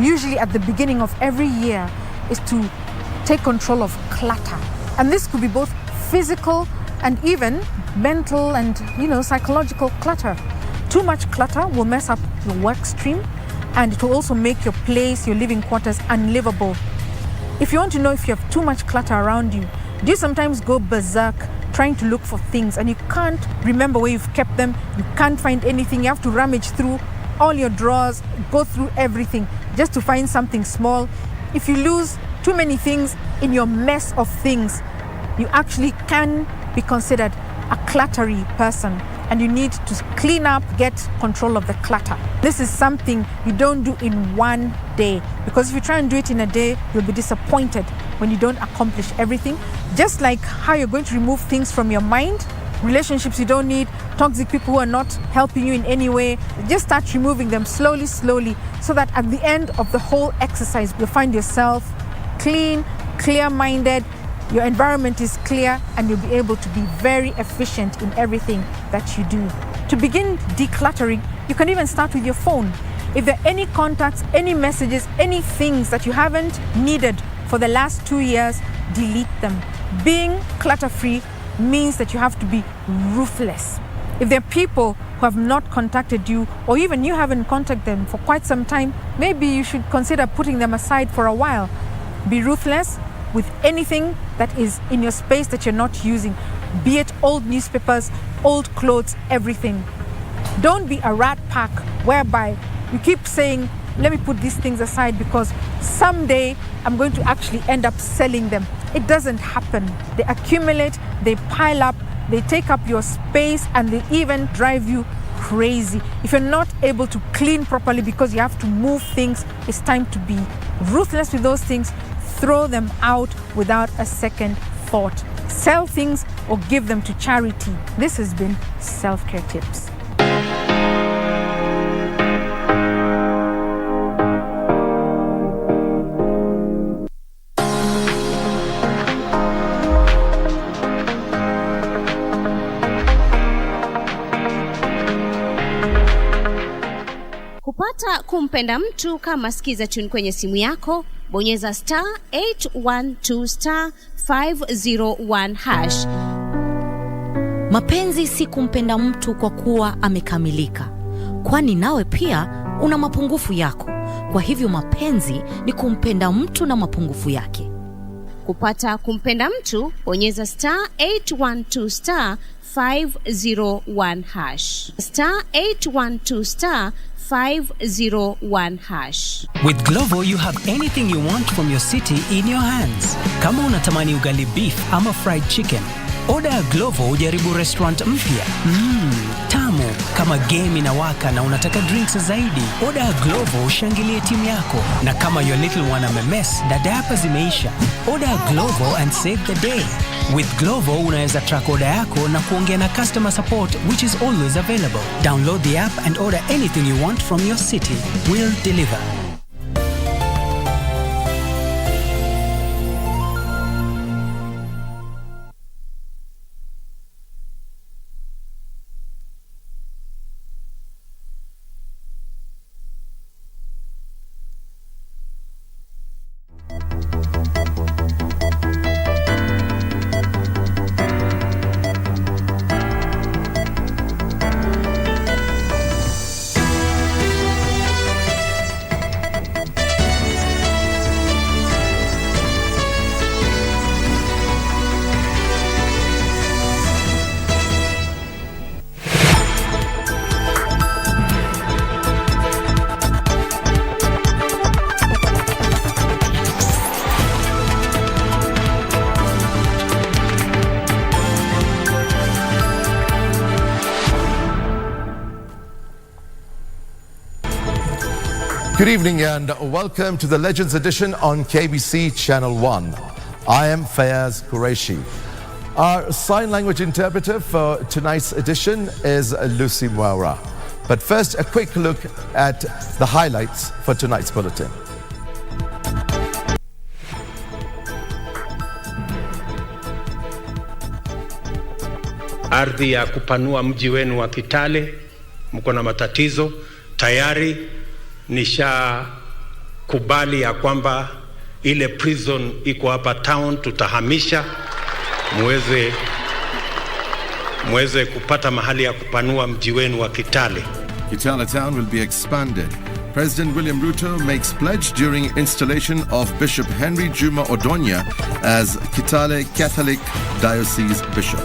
usually at the beginning of every year, is to take control of clutter. And this could be both physical and even mental and, psychological clutter. Too much clutter will mess up your work stream, and it will also make your place, your living quarters, unlivable. If you want to know if you have too much clutter around you, do you sometimes go berserk trying to look for things and you can't remember where you've kept them? You can't find anything. You have to rummage through all your drawers, go through everything just to find something small. If you lose too many things in your mess of things, you actually can be considered a cluttery person, and you need to clean up, get control of the clutter. This is something you don't do in one day, because if you try and do it in a day, you'll be disappointed when you don't accomplish everything. Just like how you're going to remove things from your mind, relationships you don't need, toxic people who are not helping you in any way, just start removing them slowly, so that at the end of the whole exercise, you'll find yourself clean, clear-minded, your environment is clear, and you'll be able to be very efficient in everything that you do. To begin decluttering, you can even start with your phone. If there are any contacts, any messages, any things that you haven't needed for the last 2 years, delete them. Being clutter-free means that you have to be ruthless. If there are people who have not contacted you, or even you haven't contacted them for quite some time, maybe you should consider putting them aside for a while. Be ruthless with anything that is in your space that you're not using, be it old newspapers, old clothes, everything. Don't be a rat pack whereby you keep saying, let me put these things aside because someday I'm going to actually end up selling them. It doesn't happen. They accumulate, they pile up, they take up your space, and they even drive you crazy. If you're not able to clean properly because you have to move things, it's time to be ruthless with those things. Throw them out without a second thought. Sell things or give them to charity. This has been Self-Care Tips. Kupata kumpenda mtu kama sikiza tune kwenye simu yako, bonyeza *812*501#. Mapenzi si kumpenda mtu kwa kuwa amekamilika, kwani nawe pia una mapungufu yako. Kwa hivyo mapenzi ni kumpenda mtu na mapungufu yake. Kupata kumpenda mtu, bonyeza *812*501#. *812*501#. With Glovo, you have anything you want from your city in your hands. Kama unatamani ugali beef ama fried chicken, order Glovo ujaribu restaurant mpya. Tamu. Kama game inawaka na unataka drinks zaidi, order Glovo ushangilie timu yako. Na kama your little one amemess na diapers zimeisha, order Glovo and save the day. With Glovo unaweza track order yako na kuongea na customer support, which is always available. Download the app and order anything you want from your city. We'll deliver. Good evening and welcome to the Legends Edition on KBC Channel 1. I am Fayaz Qureshi. Our sign language interpreter for tonight's edition is Lucy Mwaura. But first, a quick look at the highlights for tonight's bulletin. Ardhi ya kupanua mji wenu wa Kitale, mko na matatizo tayari. kubali ya kwamba ile prison iko hapa town tutahamisha, muweze kupata mahali ya kupanua mji wenu wa Kitale. Kitale town will be expanded. President William Ruto makes pledge during installation of Bishop Henry Juma Odonya as Kitale Catholic Diocese Bishop.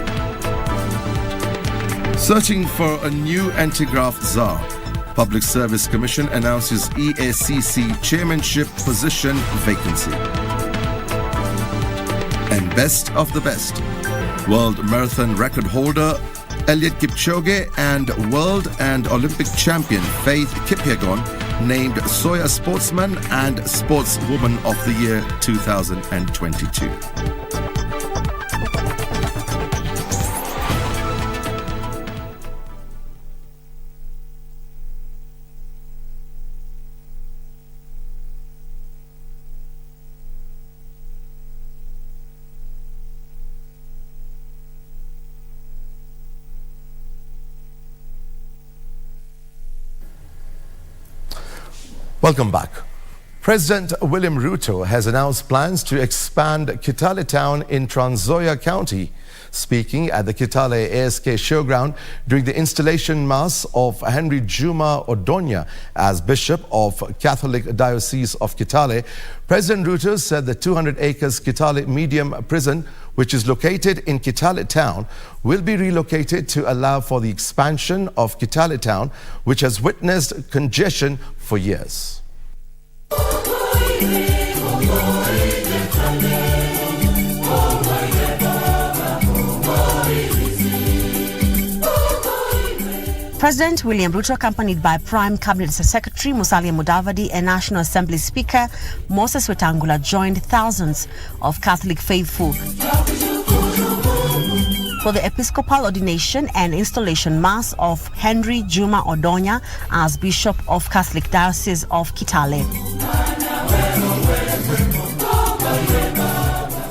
Searching for a new anti-graft czar. Public Service Commission announces EACC chairmanship position vacancy. And best of the best. World marathon record holder Eliud Kipchoge and world and Olympic champion Faith Kipyegon named Soya Sportsman and Sportswoman of the Year 2022. Welcome back. President William Ruto has announced plans to expand Kitale town in Trans Nzoia County. Speaking at the Kitale ASK showground during the installation mass of Henry Juma Odonya as Bishop of Catholic Diocese of Kitale, President Ruto said the 200 acres Kitale Medium Prison, which is located in Kitale town, will be relocated to allow for the expansion of Kitale town, which has witnessed congestion for years. President William Ruto, accompanied by Prime Cabinet Secretary Musalia Mudavadi and National Assembly Speaker Moses Wetangula, joined thousands of Catholic faithful for the Episcopal ordination and installation mass of Henry Juma Odonya as Bishop of Catholic Diocese of Kitale.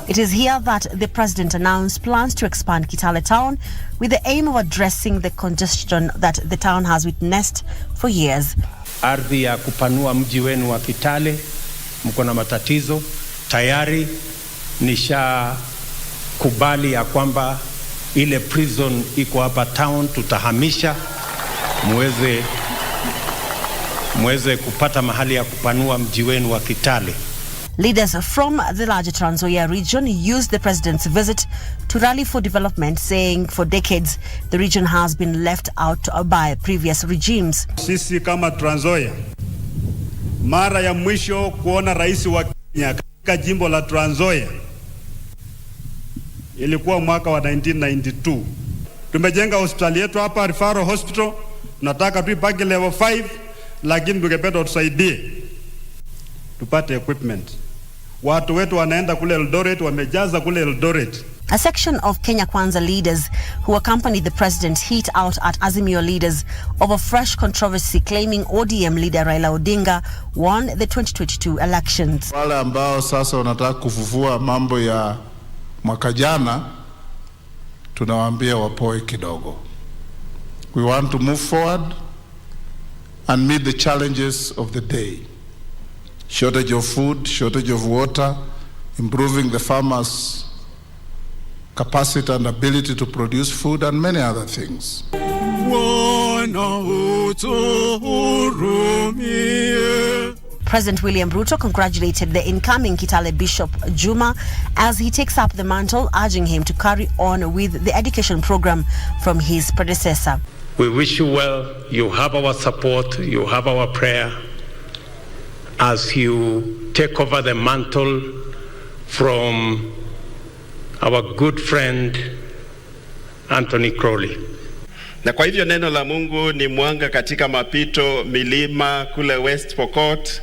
It is here that the President announced plans to expand Kitale town with the aim of addressing the congestion that the town has witnessed for years. Ardhi ya kupanua mji wenu wa Kitale, mko na matatizo. Tayari nisha kubali ya kwamba ile prison iko hapa town tutahamisha, muweze kupata mahali ya kupanua mji wenu wa Kitale. Leaders from the larger Trans Nzoia region used the President's visit to rally for development, saying for decades the region has been left out by previous regimes. Sisi kama Trans Nzoia, mara ya mwisho kuona rais wa Kenya katika jimbo la Trans Nzoia ilikuwa mwaka wa 1992. Tumejenga hospitali yetu hapa, Referral Hospital, nataka tuipake level 5, lakini tungependa tusaidie tupate equipment. Watu wetu wanaenda kule Eldoret, wamejaza kule Eldoret. A section of Kenya Kwanza leaders who accompanied the president hit out at Azimio leaders over fresh controversy, claiming ODM leader Raila Odinga won the 2022 elections. Wale ambao sasa wanataka kufufua mambo ya mwaka jana, tunawaambia wapoe kidogo. We want to move forward and meet the challenges of the day. Shortage of food, shortage of water, improving the farmers' capacity and ability to produce food, and many other things. President William Ruto congratulated the incoming Kitale Bishop Juma as he takes up the mantle, urging him to carry on with the education program from his predecessor. We wish you well. You have our support. You have our prayer as you take over the mantle from our good friend Anthony Crowley. Na kwa hivyo neno la Mungu ni mwanga katika mapito milima kule West Pokot.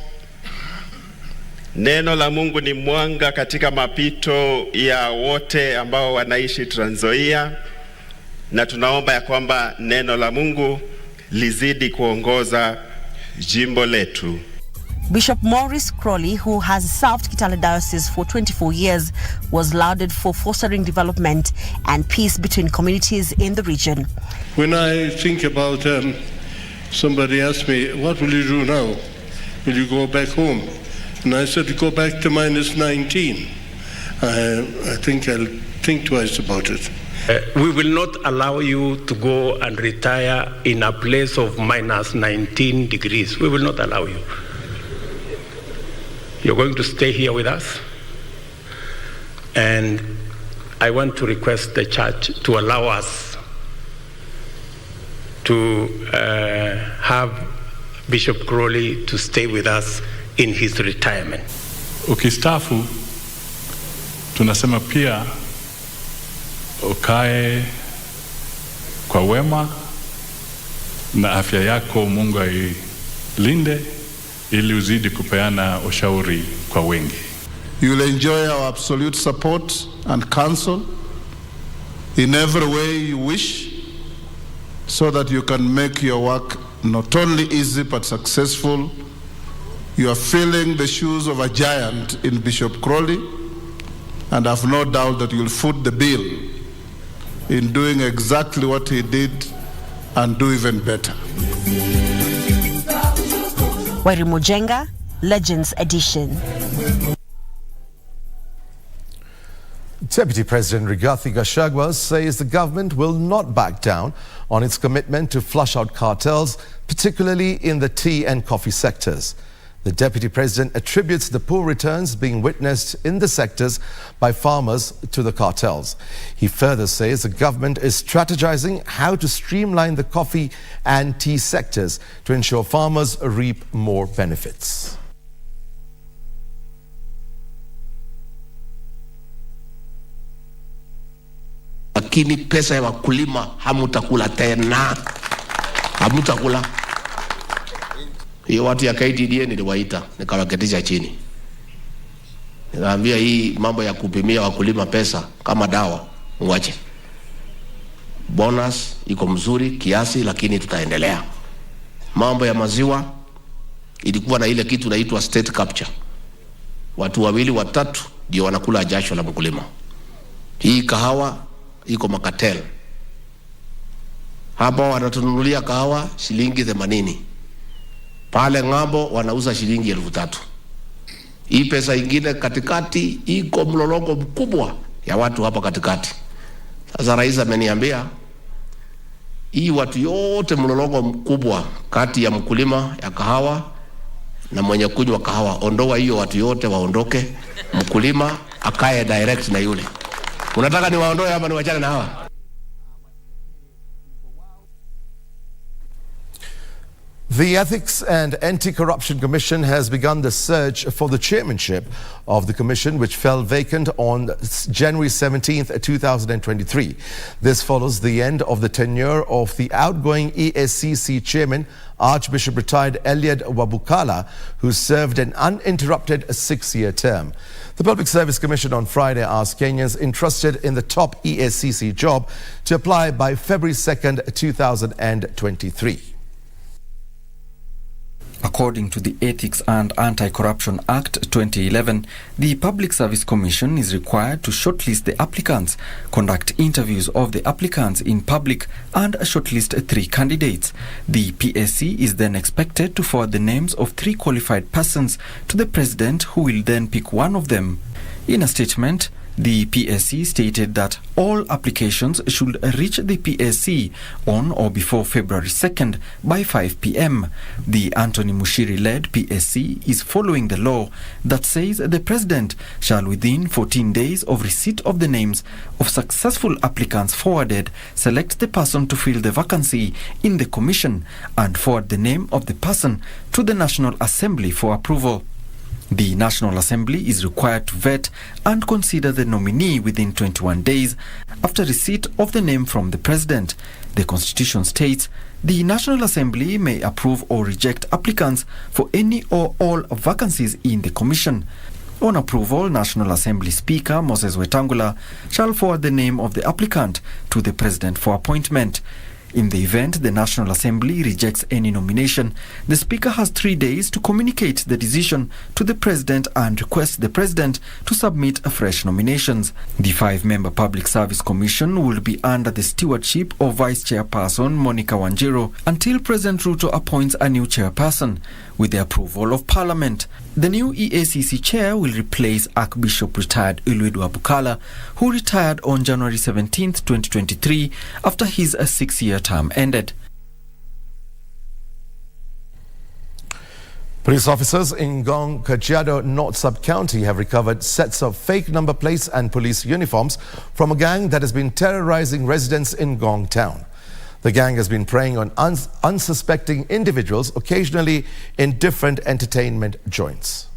Neno la Mungu ni mwanga katika mapito ya wote ambao wanaishi Trans Nzoia, na tunaomba ya kwamba neno la Mungu lizidi kuongoza jimbo letu. Bishop Maurice Crowley, who has served Kitale Diocese for 24 years, was lauded for fostering development and peace between communities in the region. When I think about somebody asked me, what will you do now? Will you go back home? And I said, go back to minus 19. I think I'll think twice about it. We will not allow you to go and retire in a place of minus 19 degrees. We will not allow you. You're going to stay here with us. And I want to request the church to allow us to have Bishop Crowley to stay with us in his retirement. Ukistaafu, tunasema pia ukae kwa wema na afya yako Mungu ailinde ili uzidi kupeana ushauri kwa wengi. You will enjoy our absolute support and counsel in every way you wish, so that you can make your work not only easy but successful. You are filling the shoes of a giant in Bishop Crowley, and I have no doubt that you will foot the bill in doing exactly what he did and do even better. Wairi Mujenga, Legends Edition. Deputy President Rigathi Gachagua says the government will not back down on its commitment to flush out cartels, particularly in the tea and coffee sectors. The Deputy President attributes the poor returns being witnessed in the sectors by farmers to the cartels. He further says the government is strategizing how to streamline the coffee and tea sectors to ensure farmers reap more benefits. Lakini pesa ya wakulima hamutakula tena. Hamutakula. Hiyo watu ya KTDA niliwaita, nikawaketisha chini. Nikaambia hii mambo ya kupimia wakulima pesa kama dawa, mwache. Bonus iko mzuri kiasi, lakini tutaendelea. Mambo ya maziwa ilikuwa na ile kitu inaitwa state capture. Watu wawili watatu ndio wanakula jasho la mkulima. Hii kahawa iko makatel. Hapa wanatununulia kahawa shilingi 80. Pale ngambo wanauza shilingi 3,000. Hii pesa ingine katikati iko mlolongo mkubwa ya watu hapa katikati. Sasa rais ameniambia hii watu yote mlolongo mkubwa kati ya mkulima ya kahawa na mwenye kunywa kahawa, ondoa hiyo watu yote waondoke, mkulima akae direct na yule. Unataka ni waondoe hapa ni wachane na hawa? The Ethics and Anti-Corruption Commission has begun the search for the chairmanship of the commission, which fell vacant on January 17th, 2023. This follows the end of the tenure of the outgoing ESCC chairman, Archbishop retired Eliud Wabukala, who served an uninterrupted 6-year term. The Public Service Commission on Friday asked Kenyans interested in the top ESCC job to apply by February 2nd, 2023. According to the Ethics and Anti-Corruption Act 2011, the Public Service Commission is required to shortlist the applicants, conduct interviews of the applicants in public, and shortlist 3 candidates. The PSC is then expected to forward the names of 3 qualified persons to the President, who will then pick one of them. In a statement, the PSC stated that all applications should reach the PSC on or before February 2nd by 5 p.m. The Anthony Mushiri-led PSC is following the law that says the President shall, within 14 days of receipt of the names of successful applicants forwarded, select the person to fill the vacancy in the commission and forward the name of the person to the National Assembly for approval. The National Assembly is required to vet and consider the nominee within 21 days after receipt of the name from the President. The Constitution states the National Assembly may approve or reject applicants for any or all vacancies in the Commission. On approval, National Assembly Speaker Moses Wetangula shall forward the name of the applicant to the President for appointment. In the event the National Assembly rejects any nomination, the Speaker has 3 days to communicate the decision to the President and request the President to submit fresh nominations. The 5-member Public Service Commission will be under the stewardship of Vice Chairperson Monica Wanjiru until President Ruto appoints a new chairperson. with the approval of Parliament. The new EACC chair will replace Archbishop retired Uluidu Abukala, who retired on January 17, 2023 after his 6-year term ended. Police officers in Ngong, Kajiado North Sub-County have recovered sets of fake number plates and police uniforms from a gang that has been terrorizing residents in Ngong town. The gang has been preying on unsuspecting individuals, occasionally in different entertainment joints.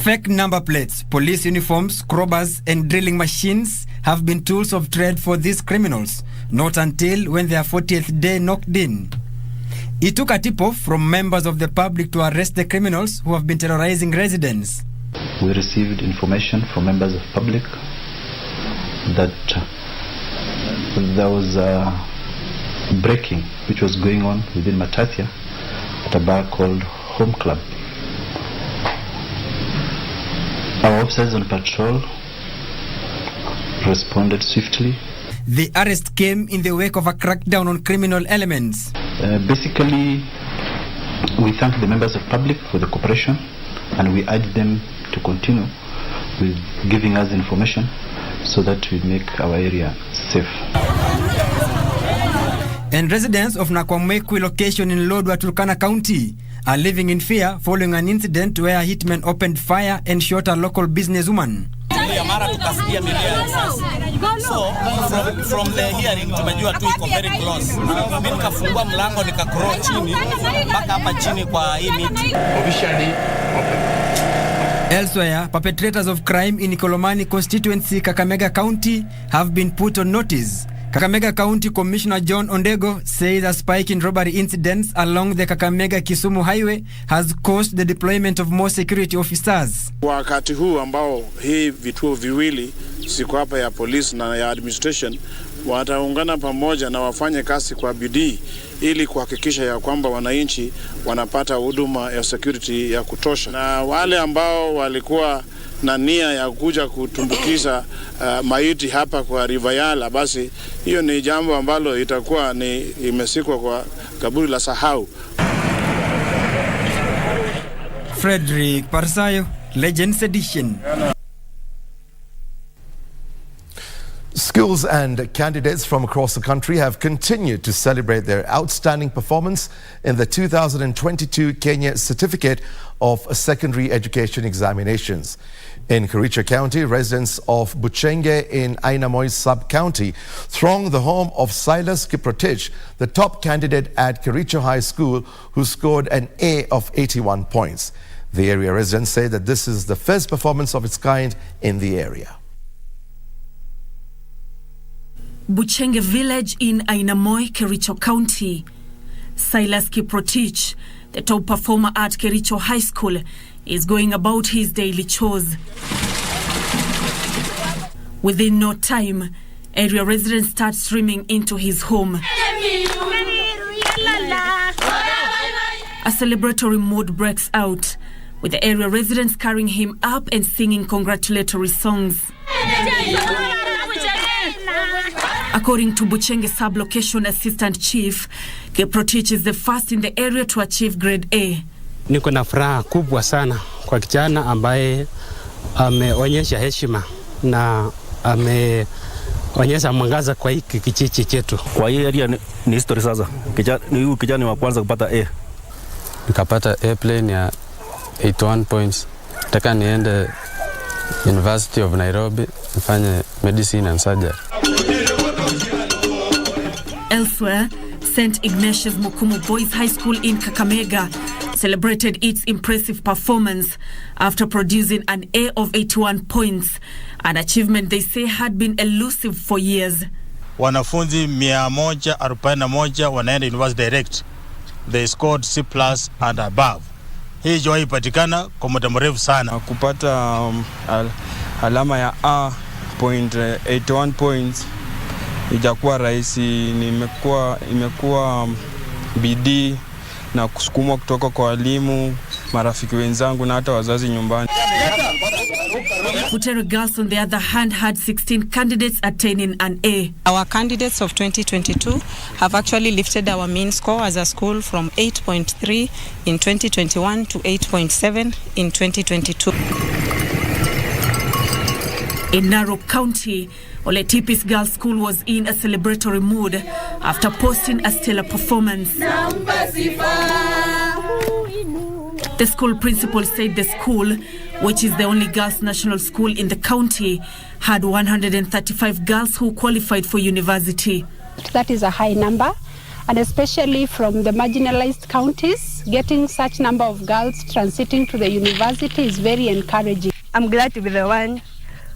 Fake number plates, police uniforms, crowbars and drilling machines have been tools of trade for these criminals, not until when their 40th day knocked in. It took a tip-off from members of the public to arrest the criminals who have been terrorizing residents. We received information from members of the public that there was a breaking which was going on within Matathia at a bar called Home Club. Our officers on patrol responded swiftly. The arrest came in the wake of a crackdown on criminal elements. Basically, we thank the members of the public for the cooperation, and we urge them to continue with giving us information so that we make our area safe. And residents of Nakwamekwi location in Lodwar, Turkana County are living in fear following an incident where a hitman opened fire and shot a local businesswoman. So from the hearing tumejua tu iko very close. Mimi nikafungua mlango nikakroa chini mpaka hapa chini kwa hii miti. Officially open. Elsewhere, perpetrators of crime in Ikolomani constituency, Kakamega County, have been put on notice. Kakamega County Commissioner John Ondego says a spike in robbery incidents along the Kakamega-Kisumu highway has caused the deployment of more security officers. Wakati huu ambao hii vituo viwili siku hapa ya police na ya administration wataungana pamoja na wafanye kazi kwa bidii ili kuhakikisha ya kwamba wananchi wanapata huduma ya security ya kutosha, na wale ambao walikuwa na nia ya kuja kutumbukiza maiti hapa kwa Rivayala, basi hiyo ni jambo ambalo itakuwa ni imesikwa kwa kaburi la sahau. Frederick Parsayo, Legends Edition. Schools and candidates from across the country have continued to celebrate their outstanding performance in the 2022 Kenya Certificate of Secondary Education Examinations. In Kericho County, residents of Buchenge in Ainamoi Sub-County thronged the home of Silas Kiprotich, the top candidate at Kericho High School, who scored an A of 81 points. The area residents say that this is the first performance of its kind in the area. Buchenge village in Ainamoi, Kericho County. Silas Kiprotich, the top performer at Kericho High School, is going about his daily chores. Within no time, area residents start streaming into his home. A celebratory mood breaks out, with the area residents carrying him up and singing congratulatory songs. According to Buchenge Sub-Location Assistant Chief, Kiprotich is the first in the area to achieve grade A. Niko na furaha kubwa sana kwa kijana ambaye ameonyesha heshima na ameonyesha mwangaza kwa hiki kijiji chetu. Kwa hii area ni history sasa. Kijana wa kwanza kupata A. Nikapata A plane ya 81 points. Nataka niende University of Nairobi nifanye medicine and surgery. Elsewhere, St. Ignatius Mukumu Boys High School in Kakamega celebrated its impressive performance after producing an A of 81 points, an achievement they say had been elusive for years. Wanafunzi 141 wanaenda university direct. They scored C+ and above. Hii jua ipatikana kwa muda mrefu sana. Kupata alama ya A point 81 points ijakuwa rahisi. Imekuwa bidii na kusukumwa kutoka kwa walimu, marafiki wenzangu na hata wazazi nyumbani. Butere Girls, on the other hand, had 16 candidates attaining an A. Our candidates of 2022 have actually lifted our mean score as a school from 8.3 in 2021 to 8.7 in 2022. In Narok County, Oletipis Girls School was in a celebratory mood after posting a stellar performance. The school principal said the school, which is the only girls' national school in the county, had 135 girls who qualified for university. That is a high number, and especially from the marginalized counties, getting such number of girls transiting to the university is very encouraging. I'm glad to be the one who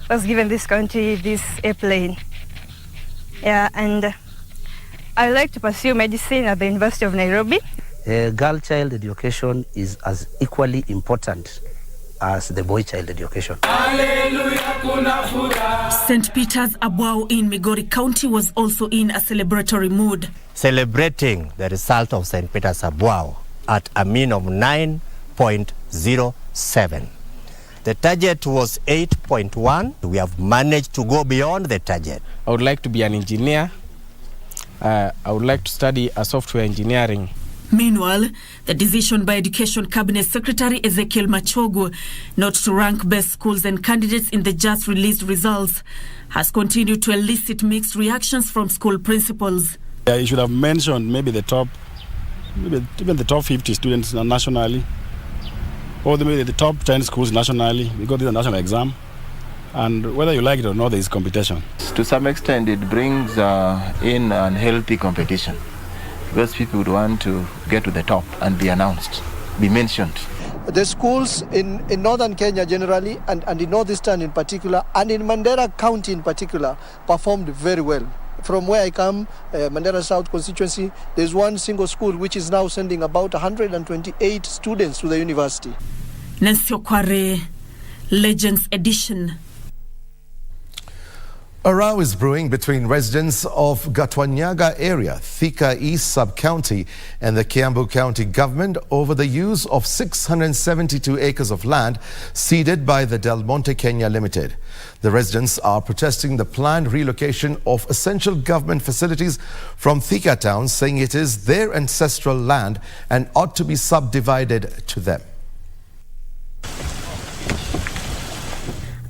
was given this country this airplane. Yeah, and I would like to pursue medicine at the University of Nairobi. Girl child education is as equally important as the boy child education. St. Peter's Abwao in Migori County was also in a celebratory mood. Celebrating the result of St. Peter's Abwao at a mean of 9.07. The target was 8.1. We have managed to go beyond the target. I would like to be an engineer. I would like to study a software engineering. Meanwhile, the decision by Education Cabinet Secretary Ezekiel Machogu not to rank best schools and candidates in the just released results has continued to elicit mixed reactions from school principals. You should have mentioned maybe even the top 50 students nationally, or maybe the top 10 schools nationally, because this is a national exam. And whether you like it or not, there is competition. To some extent, it brings in unhealthy competition, because people would want to get to the top and be announced, be mentioned. The schools in northern Kenya generally, and in northeastern in particular, and in Mandera County in particular, performed very well. From where I come, Mandera South constituency, there's one single school which is now sending about 128 students to the university. Nancy Okware, Legends Edition. A row is brewing between residents of Gatwanyaga area, Thika East Sub-County, and the Kiambu County government over the use of 672 acres of land ceded by the Del Monte Kenya Limited. The residents are protesting the planned relocation of essential government facilities from Thika town, saying it is their ancestral land and ought to be subdivided to them.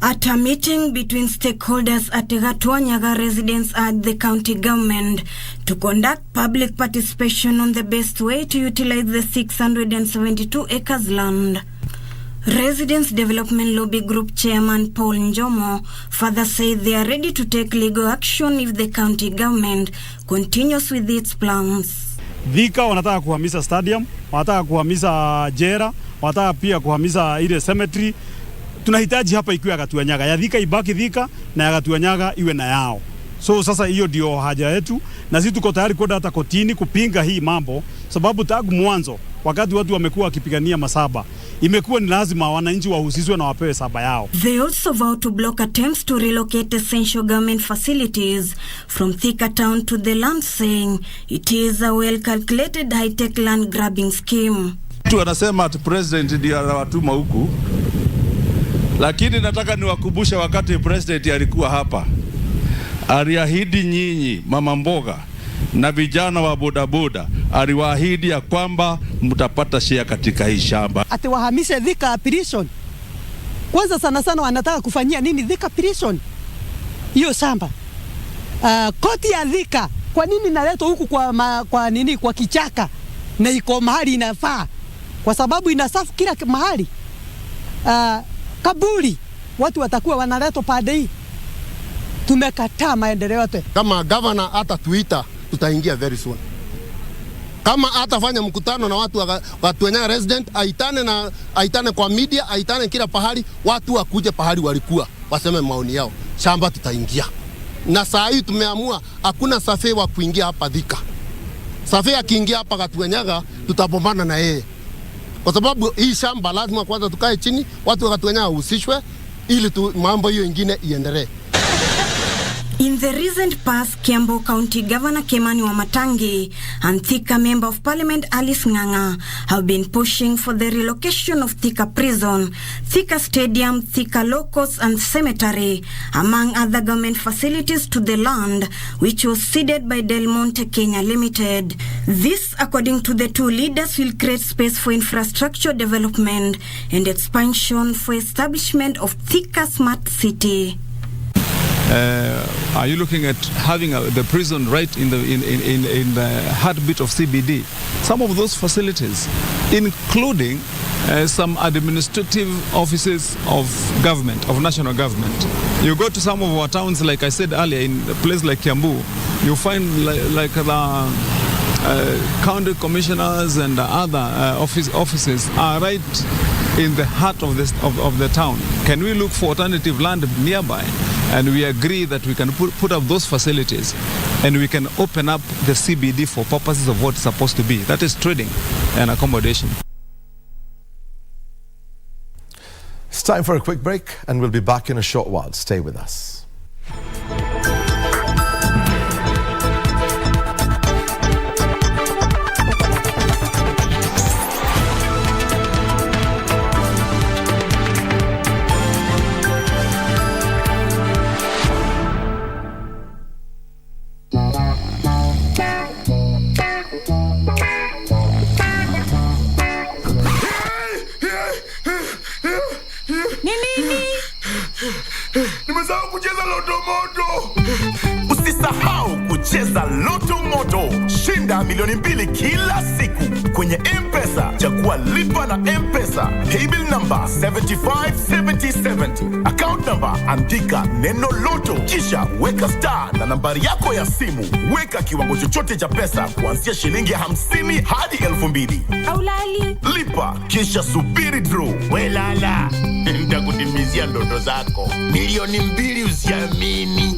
At a meeting between stakeholders at Gatwanyaga, residents urged the county government to conduct public participation on the best way to utilize the 672 acres land. Residents Development Lobby Group Chairman Paul Njomo further said they are ready to take legal action if the county government continues with its plans. Thika wanataka kuhamisha stadium, wanataka kuhamisha jera, wanataka pia kuhamisha ile cemetery. Tunahitaji hapa ikiwa Gatwanyaga ya Thika ibaki Thika na ya Gatwanyaga iwe na yao. So sasa hiyo ndio haja yetu, na sisi tuko tayari kwenda hata kotini kupinga hii mambo, sababu tangu mwanzo wakati watu wamekuwa wakipigania masaba, imekuwa ni lazima wananchi wahusishwe na wapewe saba yao. They also vow to block attempts to relocate essential government facilities from Thika town to the land, saying it is a well-calculated high-tech land grabbing scheme. Wanasema ati president ndiye anawatuma huku, lakini nataka niwakumbushe wakati president alikuwa hapa, aliahidi nyinyi mama mboga na vijana wa bodaboda, aliwaahidi ya kwamba mtapata share katika hii shamba. Ati wahamishe Thika prison. Kwanza sana wanataka kufanyia nini Thika prison? Hiyo shamba. Koti ya Thika, kwa nini naletwa huku kwa nini kwa kichaka na iko mahali inafaa? Kwa sababu inasafu kila mahali. Kaburi, watu watakuwa wanaletwa pande hii. Tumekataa maendeleo yote. Kama governor hata tuita, tutaingia very soon. Kama hatafanya mkutano na watu wa Gatwanyaga resident, aitane kwa media, aitane kila pahali, watu wakuje pahali walikuwa, waseme maoni yao. Shamba tutaingia. Na saa hii tumeamua hakuna safi wa kuingia hapa Thika. Safi akiingia hapa Gatwanyaga tutabombana na yeye. Kwa sababu hii shamba lazima kwanza tukae chini, watu wa Gatwanyaga wahusishwe ili mambo hiyo ingine iendelee. In the recent past, Kiambu County Governor Kimani Wamatangi and Thika Member of Parliament Alice Nganga have been pushing for the relocation of Thika Prison, Thika Stadium, Thika Locus and Cemetery, among other government facilities, to the land which was ceded by Del Monte Kenya Limited. This, according to the two leaders, will create space for infrastructure development and expansion for establishment of Thika Smart City. Are you looking at having the prison right in the heartbeat of CBD? Some of those facilities, including some administrative offices of government, of national government. You go to some of our towns, like I said earlier, in a place like Kiambu, you find like the county commissioners and other offices are right in the heart of the town. Can we look for alternative land nearby? And we agree that we can put up those facilities and we can open up the CBD for purposes of what it's supposed to be. That is trading and accommodation. It's time for a quick break and we'll be back in a short while. Stay with us. Nimesahau kucheza Loto Moto. Usisahau kucheza Loto Moto. Shinda milioni 2 kila siku kwenye M-Pesa. Chagua lipa na M-Pesa. Paybill number 757070. Account number andika neno Loto. Kisha weka star na nambari yako ya simu. Weka kiwango chochote cha pesa kuanzia shilingi 50 hadi 2,000. Aulali. Lipa kisha subiri draw. Welala. Nitakutimizia ndoto zako. Milioni 2 usiamini.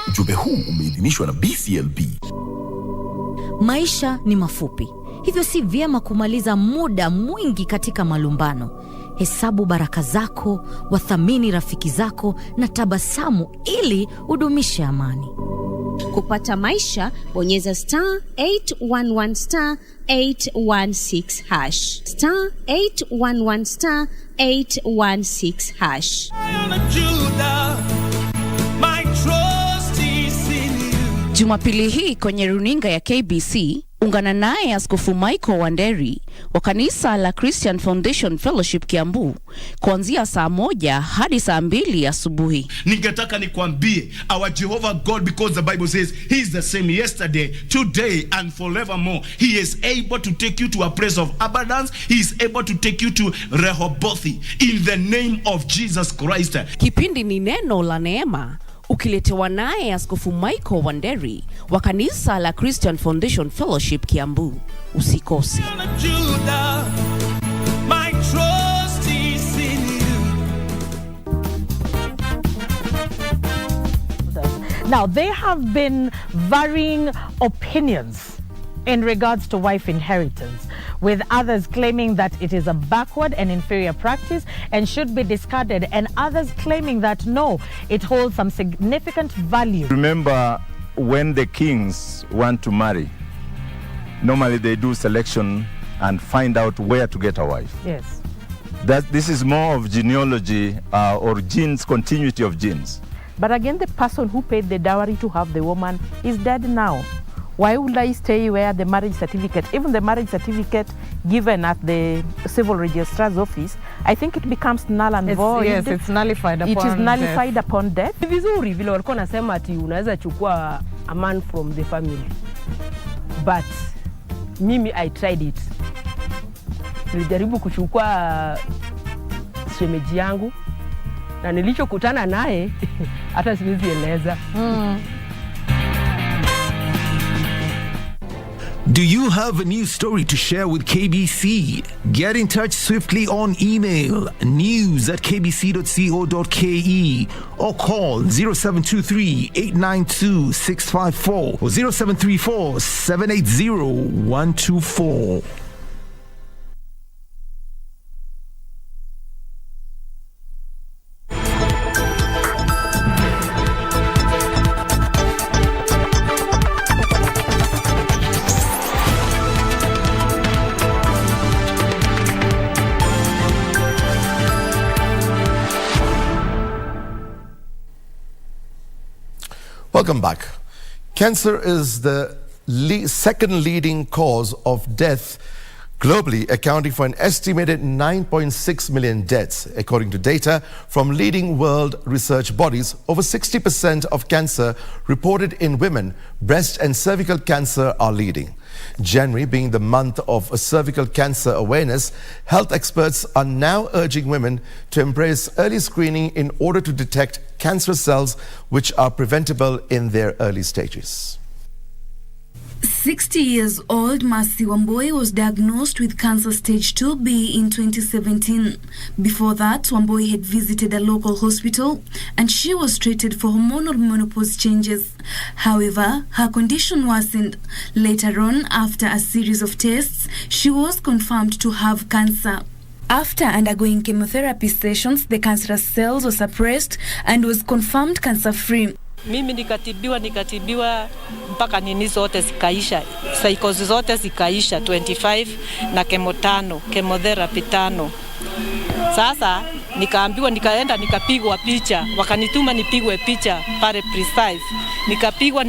Ujumbe huu umeidhinishwa na BCLB. Maisha ni mafupi, hivyo si vyema kumaliza muda mwingi katika malumbano. Hesabu baraka zako, wathamini rafiki zako na tabasamu ili udumishe amani. Kupata maisha, bonyeza *811 *816 hash. *811 *816 hash. Jumapili hii kwenye runinga ya KBC, ungana naye Askofu Michael Wanderi wa kanisa la Christian Foundation Fellowship Kiambu kuanzia saa 1 hadi saa 2 asubuhi. Ningetaka nikwambie, our Jehovah God, because the Bible says he is the same yesterday, today and forevermore. He is able to take you to a place of abundance. He is able to take you to Rehoboth in the name of Jesus Christ. Kipindi ni neno la neema, ukiletewa naye Askofu Michael Wanderi wa kanisa la Christian Foundation Fellowship Kiambu. Usikose. Now, there have been varying opinions in regards to wife inheritance, with others claiming that it is a backward and inferior practice and should be discarded, and others claiming that no, it holds some significant value. Remember, when the kings want to marry, normally they do selection and find out where to get a wife. Yes. This is more of genealogy or genes, continuity of genes. But again, the person who paid the dowry to have the woman is dead now. Why would I stay where the marriage certificate, even the marriage certificate given at the civil registrar's office, I think it becomes null and void. Yes, it's nullified upon death. It is nullified upon death. Ni vizuri vile walikuwa nasema ati unaweza chukua a man from the family. But mimi I tried it. Nilijaribu kuchukua shemeji yangu na nilichokutana naye hata siwezi eleza. Do you have a news story to share with KBC? Get in touch swiftly on email news@kbc.co.ke or call 0723-892-654 or 0734-780-124. Welcome back. Cancer is the second leading cause of death globally, accounting for an estimated 9.6 million deaths. According to data from leading world research bodies, over 60% of cancer reported in women, breast and cervical cancer are leading. January being the month of cervical cancer awareness, health experts are now urging women to embrace early screening in order to detect cancerous cells which are preventable in their early stages. 60 years old Mercy Wambui was diagnosed with cancer stage 2B in 2017. Before that, Wambui had visited a local hospital and she was treated for hormonal menopause changes. However, her condition worsened. Later on, after a series of tests, she was confirmed to have cancer. After undergoing chemotherapy sessions, the cancerous cells were suppressed and was confirmed cancer-free. Mimi nikatibiwa mpaka nini zote zikaisha, psychosis zote zikaisha 25 na chemotherapy 5. Sasa nikaambiwa, nikaenda nikapigwa picha, wakanituma nipigwe picha pale precise. Nikapigwa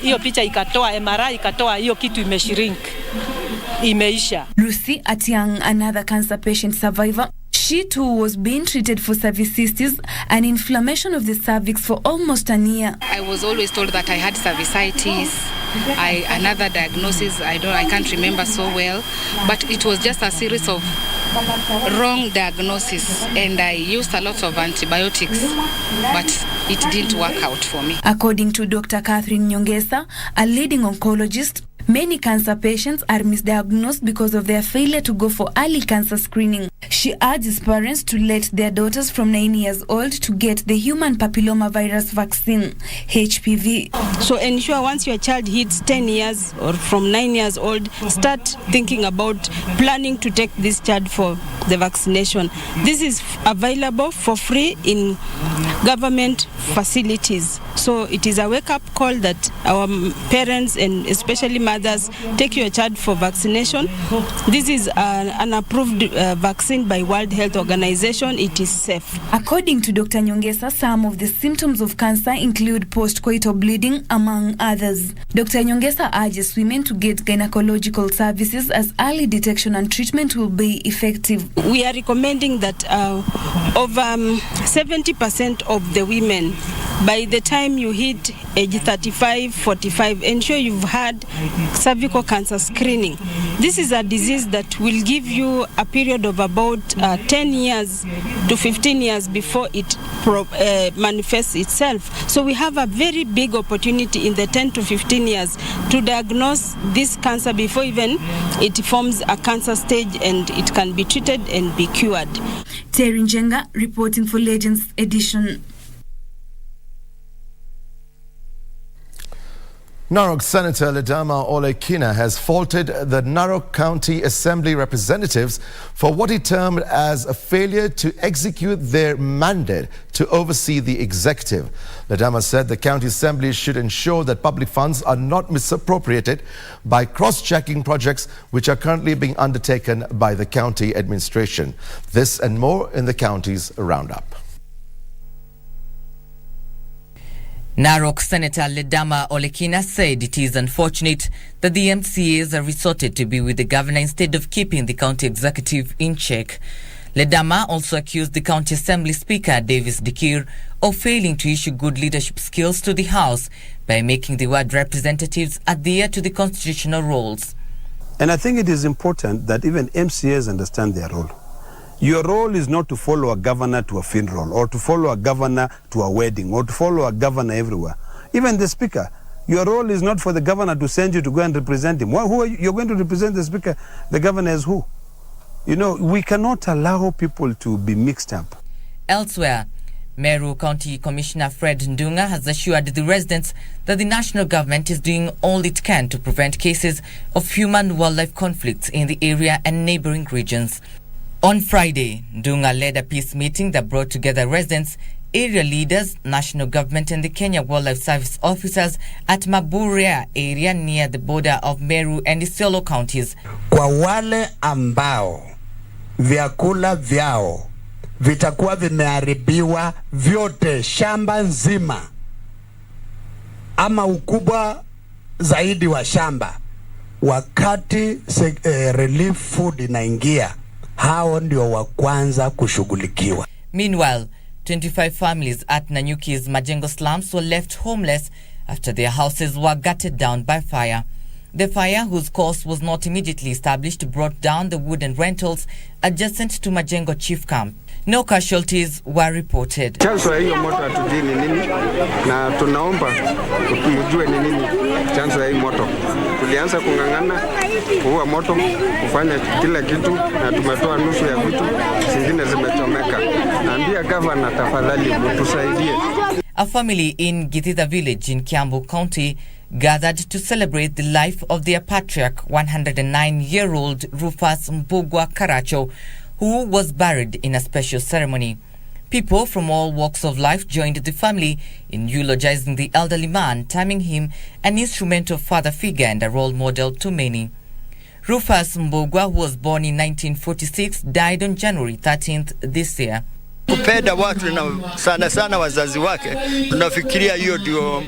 hiyo picha ikatoa MRI, ikatoa hiyo kitu imeshrink, imeisha. Lucy Atiang, another cancer patient survivor, she too was being treated for cervicitis, an inflammation of the cervix for almost a year. I was always told that I had cervicitis. Another diagnosis, I can't remember so well, but it was just a series of wrong diagnosis, and I used a lot of antibiotics, but it didn't work out for me. According to Dr. Catherine Nyongesa, a leading oncologist, many cancer patients are misdiagnosed because of their failure to go for early cancer screening. She urges parents to let their daughters from 9 years old to get the human papillomavirus vaccine, HPV. So ensure once your child hits 10 years or from 9 years old, start thinking about planning to take this child for the vaccination. This is available for free in government facilities. So it is a wake-up call that our parents and especially mothers take your child for vaccination. This is an approved vaccine by World Health Organization. It is safe. According to Dr. Nyongesa, some of the symptoms of cancer include post-coital bleeding, among others. Dr. Nyongesa urges women to get gynecological services as early detection and treatment will be effective. We are recommending that over 70% of the women, by the time you hit age 35, 45, ensure you've had cervical cancer screening. This is a disease that will give you a period of about 10 years to 15 years before it manifests itself. So we have a very big opportunity in the 10 to 15 years to diagnose this cancer before even it forms a cancer stage, and it can be treated and be cured. Terry Njenga reporting for Legends Edition. Narok Senator Ledama Olekina has faulted the Narok County Assembly representatives for what he termed as a failure to execute their mandate to oversee the executive. Ledama said the county assembly should ensure that public funds are not misappropriated by cross-checking projects which are currently being undertaken by the county administration. This and more in the county's roundup. Narok Senator Ledama Olekina said it is unfortunate that the MCAs are resorted to be with the governor instead of keeping the county executive in check. Ledama also accused the county assembly speaker Davis Dikir of failing to issue good leadership skills to the house by making the ward representatives adhere to the constitutional roles. And I think it is important that even MCAs understand their role. Your role is not to follow a governor to a funeral or to follow a governor to a wedding or to follow a governor everywhere. Even the speaker, your role is not for the governor to send you to go and represent him. Who are you? You're going to represent the speaker, the governor as who? You know, we cannot allow people to be mixed up. Elsewhere, Meru County Commissioner Fred Ndunga has assured the residents that the national government is doing all it can to prevent cases of human-wildlife conflicts in the area and neighboring regions. On Friday, Ndunga led a peace meeting that brought together residents, area leaders, national government and the Kenya Wildlife Service officers at Maburia area near the border of Meru and Isiolo counties. Kwa wale ambao vyakula vyao vitakuwa vimeharibiwa vyote shamba nzima, ama ukubwa zaidi wa shamba, wakati relief food inaingia, hao ndio wa kwanza kushughulikiwa. Meanwhile, 25 families at Nanyuki's Majengo slums were left homeless after their houses were gutted down by fire. The fire, whose cause was not immediately established, brought down the wooden rentals adjacent to Majengo Chief Camp. No casualties were reported. Chanzo ya hiyo moto hatujui ni nini, na tunaomba mjue ni nini chanzo ya hii moto. Tulianza kung'ang'ana kuua moto, kufanya kila kitu, na tumetoa nusu ya vitu, zingine zimechomeka. Naambia governor, tafadhali mtusaidie. A family in Githitha village in Kiambu County gathered to celebrate the life of their patriarch, 109-year-old Rufus Mbugwa Karacho, who was buried in a special ceremony. People from all walks of life joined the family in eulogizing the elderly man, terming him an instrumental father figure and a role model to many. Rufus Mbugwa, who was born in 1946, died on January 13th this year. Kupenda watu na sana sana wazazi wake, tunafikiria hiyo ndio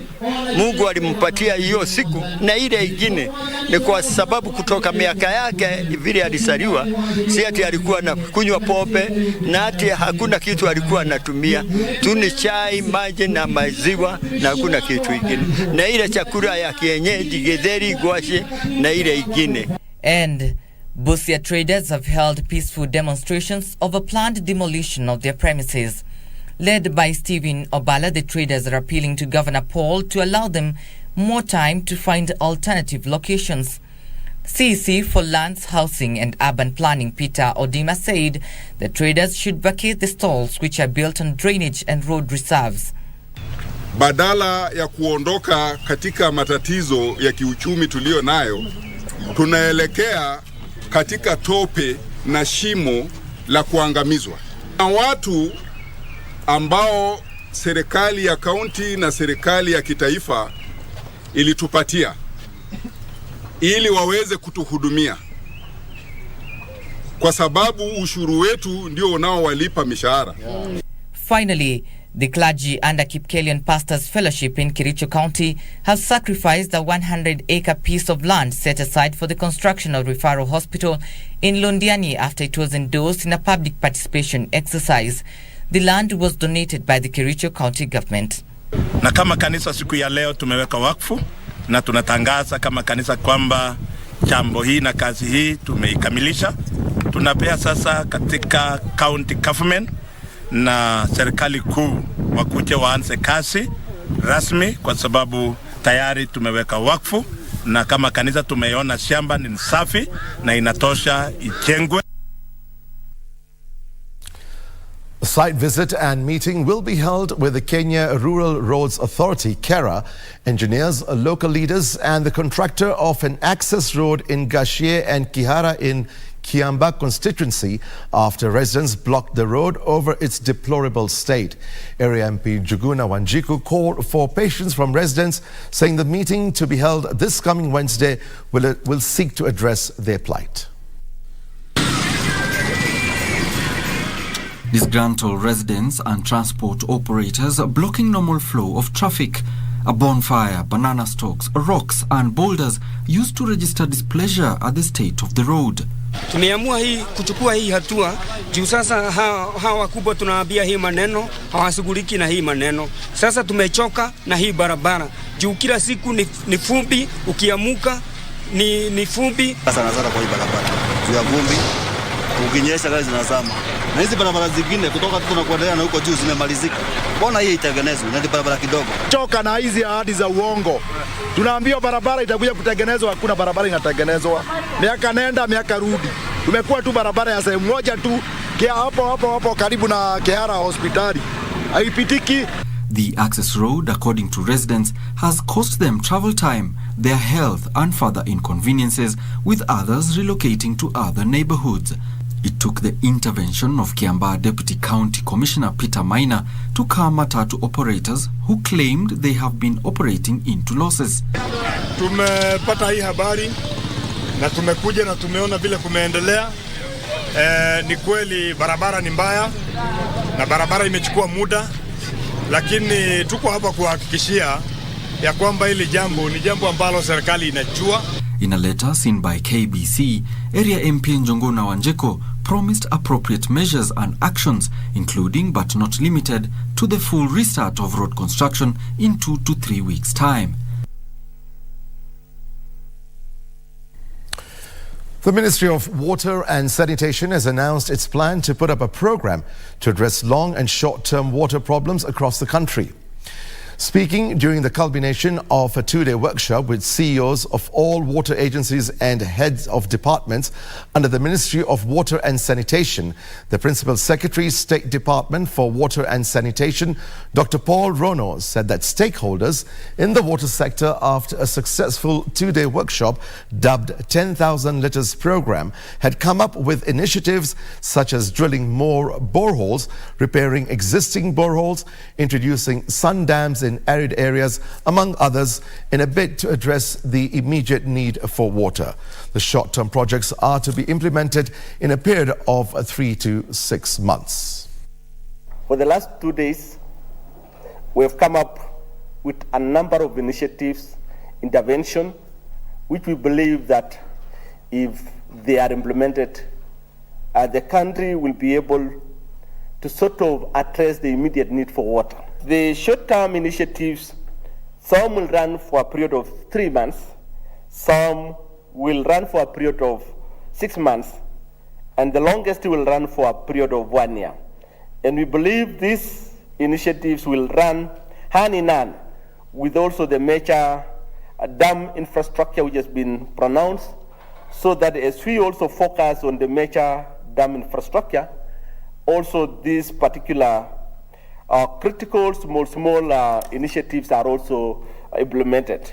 Mungu alimpatia hiyo siku, na ile ingine ni kwa sababu kutoka miaka yake vile alisaliwa, si ati alikuwa na kunywa pombe, na ati hakuna kitu alikuwa anatumia, tu ni chai, maji na maziwa, na hakuna kitu kingine, na ile chakula ya kienyeji, githeri, gwashi na ile ingine. And Busia traders have held peaceful demonstrations of a planned demolition of their premises. Led by Stephen Obala, the traders are appealing to Governor Paul to allow them more time to find alternative locations. CEC for Lands, Housing and Urban Planning Peter Odima said the traders should vacate the stalls which are built on drainage and road reserves. Badala ya kuondoka katika matatizo ya kiuchumi tulio nayo, tunaelekea katika tope na shimo la kuangamizwa. Na watu ambao serikali ya kaunti na serikali ya kitaifa ilitupatia ili waweze kutuhudumia, kwa sababu ushuru wetu ndio unaowalipa mishahara. Finally, the clergy under Kipkelian Pastors Fellowship in Kericho County have sacrificed a 100-acre piece of land set aside for the construction of referral hospital in Londiani after it was endorsed in a public participation exercise. The land was donated by the Kericho County government. Na kama kanisa siku ya leo tumeweka wakfu na tunatangaza kama kanisa kwamba jambo hii na kazi hii tumeikamilisha. Tunapea sasa katika county government na serikali kuu wakuje waanze kazi rasmi, kwa sababu tayari tumeweka wakfu, na kama kanisa tumeona shamba ni safi na inatosha ijengwe. A site visit and meeting will be held with the Kenya Rural Roads Authority, KERA, engineers, local leaders and the contractor of an access road in Gashie and Kihara in Kiamba constituency after residents blocked the road over its deplorable state. Area MP Juguna Wanjiku called for patience from residents, saying the meeting to be held this coming Wednesday will seek to address their plight. Disgruntled residents and transport operators blocking normal flow of traffic. A bonfire, banana stalks, rocks and boulders used to register displeasure at the state of the road. Tumeamua kuchukua hii hatua juu sasa hawa wakubwa tunawaambia hii maneno hawashughuliki na hii maneno. Sasa tumechoka na hii barabara juu kila siku ni fumbi, ukiamuka ni fumbi. Sana kwa hii barabara juu ya vumbi, ukinyesha gari zinazama, na hizi barabara zingine kutoka tunakuendelea na huko juu zimemalizika. Mbona hii itengenezwe na barabara kidogo? Choka na hizi ahadi za uongo. Tunaambiwa barabara itakuja kutengenezwa, hakuna barabara inatengenezwa. Miaka nenda miaka rudi. Tumekuwa tu barabara ya sehemu moja tu, hapo karibu na Kihara hospitali. Haipitiki. The access road, according to residents, has cost them travel time, their health and further inconveniences, with others relocating to other neighborhoods. It took the intervention of Kiambaa Deputy County Commissioner Peter Maina to calm matatu operators who claimed they have been operating into losses. Tumepata hii habari na tumekuja na tumeona vile kumeendelea. Ni kweli barabara ni mbaya na barabara imechukua muda, lakini tuko hapa kuhakikishia ya kwamba hili jambo ni jambo ambalo serikali inajua. In a letter seen by KBC, Area MP Njongona Wanjeko promised appropriate measures and actions, including but not limited to the full restart of road construction in 2 to 3 weeks' time. The Ministry of Water and Sanitation has announced its plan to put up a program to address long and short-term water problems across the country. Speaking during the culmination of a 2-day workshop with CEOs of all water agencies and heads of departments under the Ministry of Water and Sanitation, the Principal Secretary, State Department for Water and Sanitation, Dr. Paul Rono, said that stakeholders in the water sector, after a successful 2-day workshop dubbed 10,000 Litres Program, had come up with initiatives such as drilling more boreholes, repairing existing boreholes, introducing sun dams in arid areas, among others, in a bid to address the immediate need for water. The short-term projects are to be implemented in a period of 3 to 6 months. For the last 2 days, we have come up with a number of initiatives, intervention, which we believe that if they are implemented, the country will be able to sort of address the immediate need for water. The short-term initiatives, some will run for a period of 3 months, some will run for a period of 6 months, and the longest will run for a period of 1 year. And we believe these initiatives will run hand in hand with also the major dam infrastructure which has been pronounced, so that as we also focus on the major dam infrastructure, also these particular critical small initiatives are also implemented.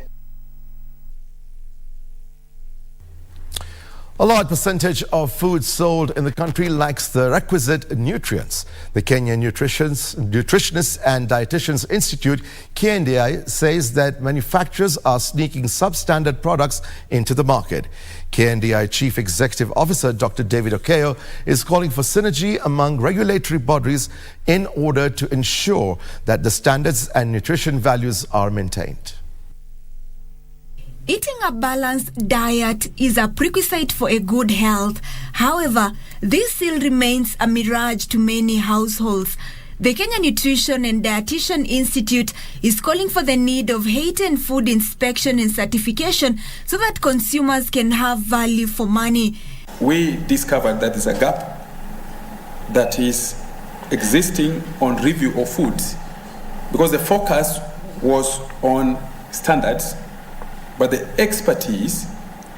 A large percentage of food sold in the country lacks the requisite nutrients. The Kenya Nutritionists and Dietitians Institute, KNDI, says that manufacturers are sneaking substandard products into the market. KNDI Chief Executive Officer Dr. David Okeyo is calling for synergy among regulatory bodies in order to ensure that the standards and nutrition values are maintained. Eating a balanced diet is a prerequisite for a good health. However, this still remains a mirage to many households. The Kenya Nutrition and Dietitian Institute is calling for the need of heightened food inspection and certification so that consumers can have value for money. We discovered that there's a gap that is existing on review of foods because the focus was on standards, but the expertise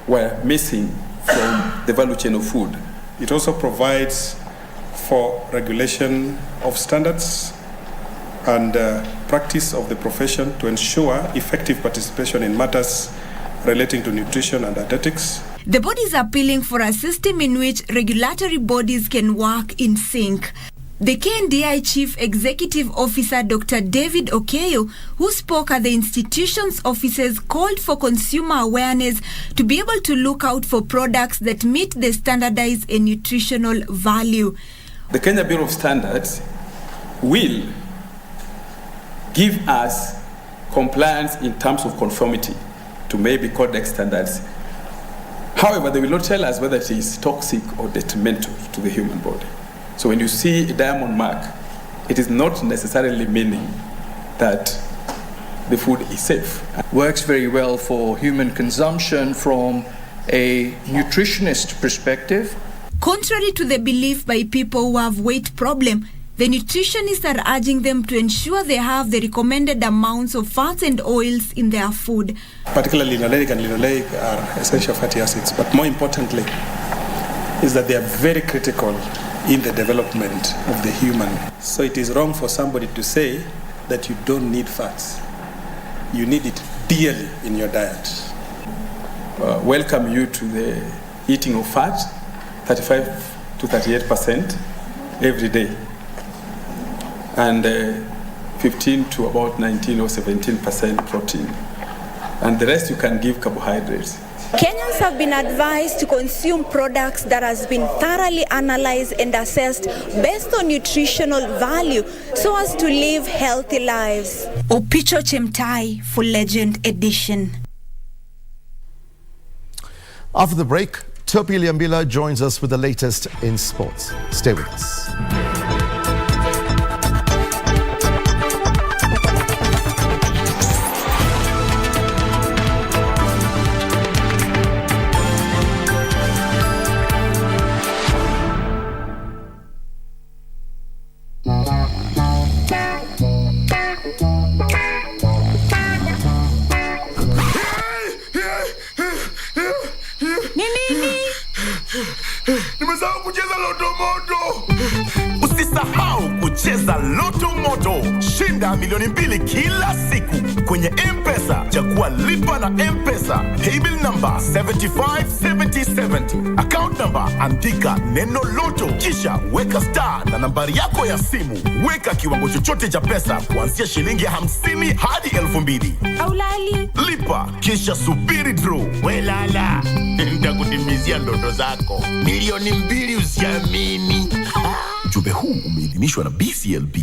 were missing from the value chain of food. It also provides for regulation of standards and practice of the profession to ensure effective participation in matters relating to nutrition and dietetics. The body is appealing for a system in which regulatory bodies can work in sync. The KNDI Chief Executive Officer Dr. David Okeyo, who spoke at the institution's offices, called for consumer awareness to be able to look out for products that meet the standardized and nutritional value. The Kenya Bureau of Standards will give us compliance in terms of conformity to maybe codex standards. However, they will not tell us whether it is toxic or detrimental to the human body. So when you see a diamond mark, it is not necessarily meaning that the food is safe. Works very well for human consumption from a nutritionist perspective. Contrary to the belief by people who have weight problem, the nutritionists are urging them to ensure they have the recommended amounts of fats and oils in their food. Particularly linoleic and linoleic are essential fatty acids, but more importantly is that they are very critical in the development of the human. So it is wrong for somebody to say that you don't need fats. You need it dearly in your diet. Welcome you to the eating of fat, 35 to 38% every day, and 15 to about 19 or 17% protein, and the rest you can give carbohydrates. Kenyans have been advised to consume products that has been thoroughly analyzed and assessed based on nutritional value so as to live healthy lives. Opicho Chemtai for Legend Edition. After the break, Topi Liambila joins us with the latest in sports. Stay with us. Nimesahau kucheza Loto Moto. Usisahau kucheza Loto Moto. Shinda milioni 2 kila siku kwenye M-Pesa. Chagua lipa na M-Pesa. Paybill number 757070. Account number andika neno Loto. Kisha weka star na nambari yako ya simu. Weka kiwango chochote cha pesa kuanzia shilingi 50 hadi 2000. Aulali. Lipa kisha subiri draw. Welala. Nitakutimizia ndoto zako. Milioni 2 usiamini. Ujumbe huu umeidhinishwa na BCLB.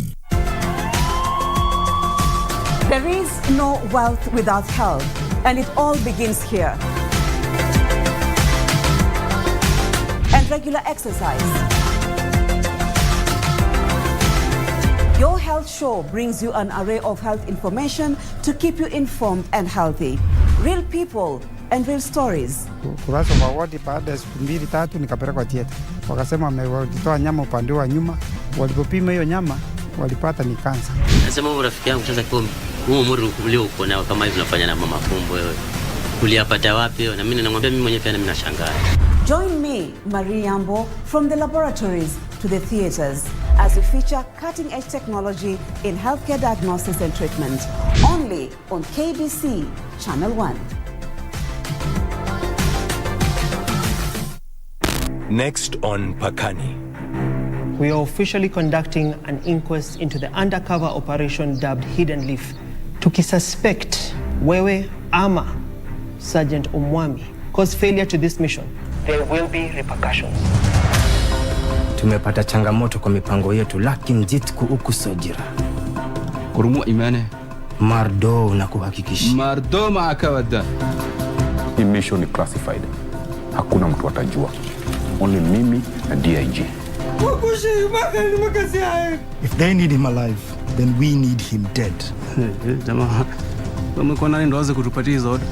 There is no wealth without health, and it all begins here. And regular exercise. Your Health Show brings you an array of health information to keep you informed and healthy. Real people and real stories. Kurasa wa wadi baada ya siku 2-3 nikapelekwa theater. Wakasema wametoa nyama upande wa nyuma. Walipopima hiyo nyama walipata ni kansa. Nasema wewe rafiki yangu sasa komi. Huu umri ulio uko nao kama hivi unafanya na mama fumbo wewe. Uliyapata wapi? Na mimi namwambia mimi mwenyewe pia mimi nashangaa. Join me, Marie Yambo, from the laboratories to the theaters as we feature cutting-edge technology in healthcare diagnosis and treatment. Only on KBC Channel 1. Next on Pakani. We are officially conducting an inquest into the undercover operation dubbed Hidden Leaf. Tukisuspect wewe ama Sergeant Omwami cause failure to this mission, there will be repercussions. Tumepata changamoto kwa mipango yetu lakini jitku ukusojira. Kurumu imane. Mardo na kuhakikisha. Mardo maakawada. Hii mission ni classified. Hakuna mtu atajua. Only mimi na DIG. If they need him alive, then we need him dead. Jamaa, wamekuwa nani ndo waze kutupatia hizo order?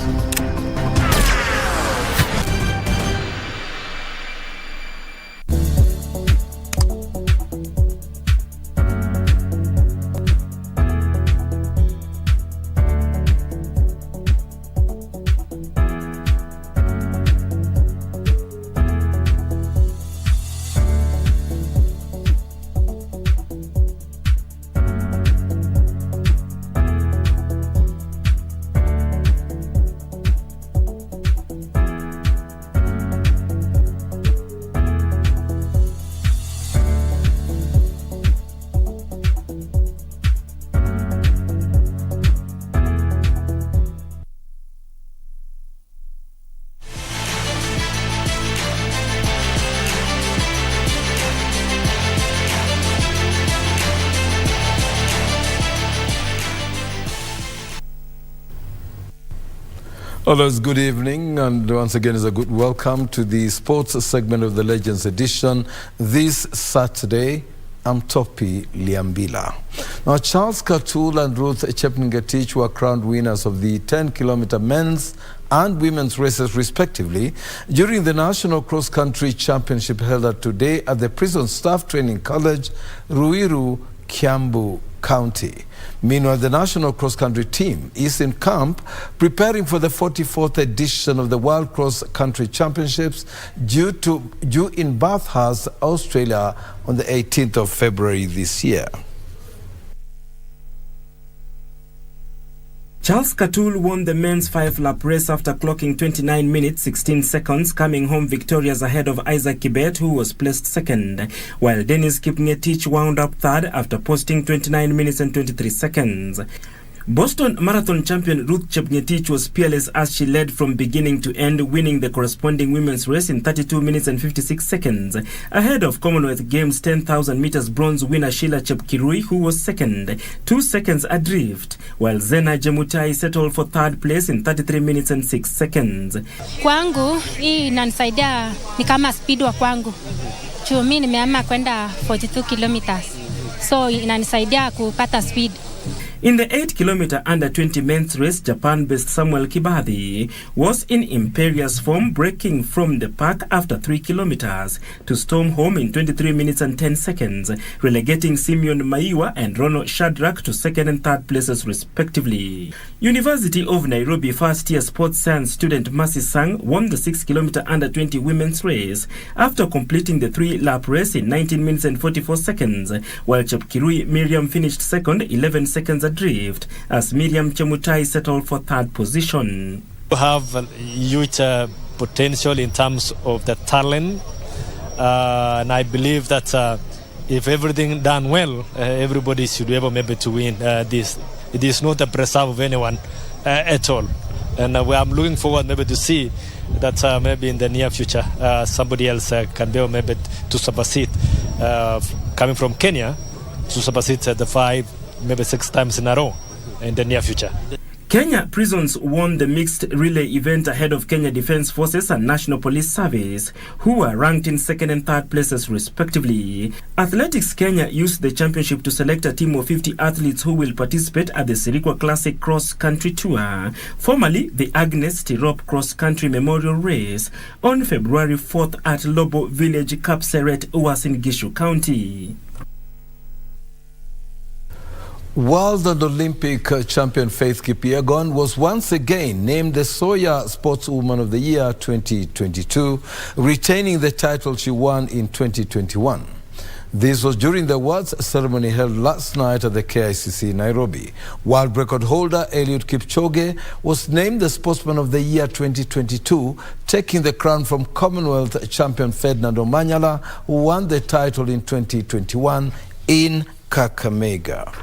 Others, good evening, and once again is a good welcome to the sports segment of the Legends Edition. This Saturday, I'm Topi Liambila. Now, Charles Katul and Ruth Chepngetich were crowned winners of the 10-kilometer men's and women's races, respectively, during the National Cross Country Championship held today at the Prison Staff Training College, Ruiru, Kiambu County. Meanwhile, the National Cross Country team is in camp preparing for the 44th edition of the World Cross Country Championships due in Bathurst, Australia on the 18th of February this year. Charles Katul won the men's 5-lap race after clocking 29 minutes 16 seconds, coming home victorious ahead of Isaac Kibet, who was placed second, while Dennis Kipngetich wound up third after posting 29 minutes and 23 seconds. Boston Marathon champion Ruth Chepngetich was peerless as she led from beginning to end, winning the corresponding women's race in 32 minutes and 56 seconds, ahead of Commonwealth Games 10,000 meters bronze winner Sheila Chepkirui, who was second, 2 seconds adrift, while Zena Jemutai settled for third place in 33 minutes and 6 seconds. Kwangu, hii inanisaidia ni kama speed wa kwangu. Mimi nimeama kwenda 42 kilometers. So inanisaidia kupata speed. In the 8-kilometer under 20 men's race, Japan-based Samuel Kibathi was in imperious form, breaking from the pack after 3 kilometers to storm home in 23 minutes and 10 seconds, relegating Simeon Maiwa and Rono Shadrack to second and third places respectively. University of Nairobi first-year sports science student Mercy Sang won the 6-kilometer under 20 women's race after completing the 3-lap race in 19 minutes and 44 seconds, while Chepkirui Miriam finished second, 11 seconds adrift, as Miriam Chemutai settled for third position. We have huge potential in terms of the talent, and I believe that if everything done well, everybody should be able maybe to win this. It is not a preserve of anyone at all, and I'm looking forward maybe to see that maybe in the near future somebody else can be able maybe to supersede, coming from Kenya, to supersede the 5, maybe 6 times in a row in the near future. Kenya Prisons won the mixed relay event ahead of Kenya Defence Forces and National Police Service, who were ranked in second and third places respectively. Athletics Kenya used the championship to select a team of 50 athletes who will participate at the Sirikwa Classic Cross Country Tour, formerly the Agnes Tirop Cross Country Memorial Race, on February 4th at Lobo Village, Kapseret, Uasin Gishu County. World and Olympic champion Faith Kipyegon was once again named the Soya Sportswoman of the Year 2022, retaining the title she won in 2021. This was during the awards ceremony held last night at the KICC in Nairobi. World record holder Eliud Kipchoge was named the Sportsman of the Year 2022, taking the crown from Commonwealth champion Ferdinand Omanyala, who won the title in 2021 in Kakamega.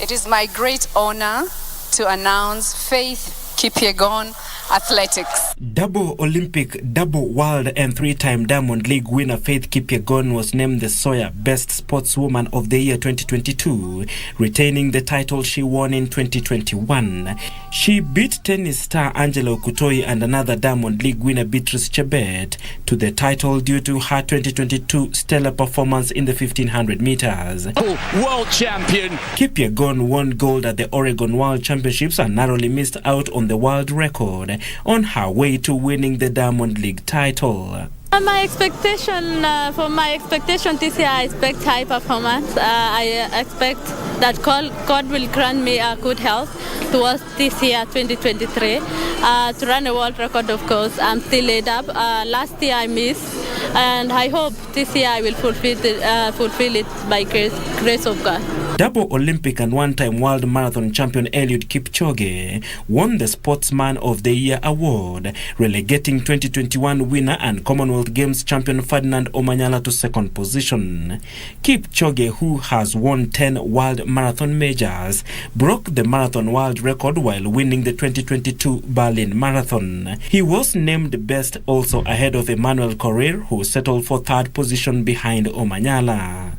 It is my great honor to announce Faith Kipyegon Athletics. Double Olympic, double world and 3-time Diamond League winner Faith Kipyegon was named the Soya Best Sportswoman of the Year 2022, retaining the title she won in 2021. She beat tennis star Angela Okutoi and another Diamond League winner Beatrice Chebet to the title due to her 2022 stellar performance in the 1500 meters. World champion Kipyegon won gold at the Oregon World Championships and narrowly missed out on the world record on her way to winning the Diamond League title. My expectation this year, I expect high performance. I expect that God will grant me a good health towards this year, 2023. To run a world record, of course, I'm still laid up. Last year I missed, and I hope this year I will fulfill it by grace of God. Double Olympic and one-time world marathon champion Eliud Kipchoge won the Sportsman of the Year award, relegating 2021 winner and Commonwealth Games champion Ferdinand Omanyala to second position. Kipchoge, who has won 10 world marathon majors, broke the marathon world record while winning the 2022 Berlin Marathon. He was named best also ahead of Emmanuel Korir, who settled for third position behind Omanyala.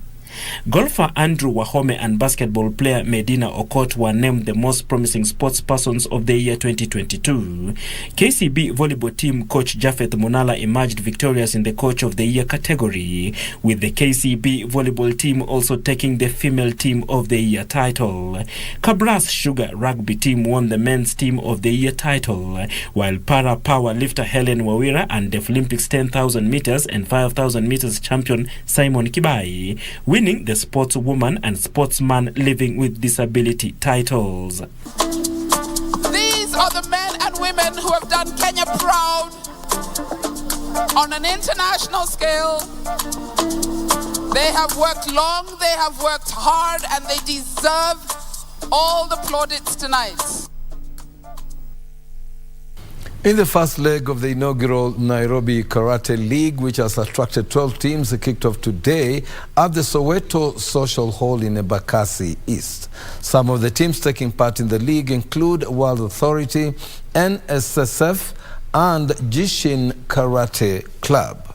Golfer Andrew Wahome and basketball player Medina Okot were named the most promising sports persons of the year 2022. KCB volleyball team coach Japheth Munala emerged victorious in the coach of the year category, with the KCB volleyball team also taking the female team of the year title. Kabras Sugar rugby team won the men's team of the year title, while para power lifter Helen Wawira and the Olympics 10,000 meters and 5,000 meters champion Simon Kibai winning the Sportswoman and Sportsman Living with Disability titles. These are the men and women who have done Kenya proud on an international scale. They have worked long, they have worked hard, and they deserve all the plaudits tonight. In the first leg of the inaugural Nairobi Karate League, which has attracted 12 teams, kicked off today at the Soweto Social Hall in Embakasi East. Some of the teams taking part in the league include World Authority, NSSF, and Jishin Karate Club.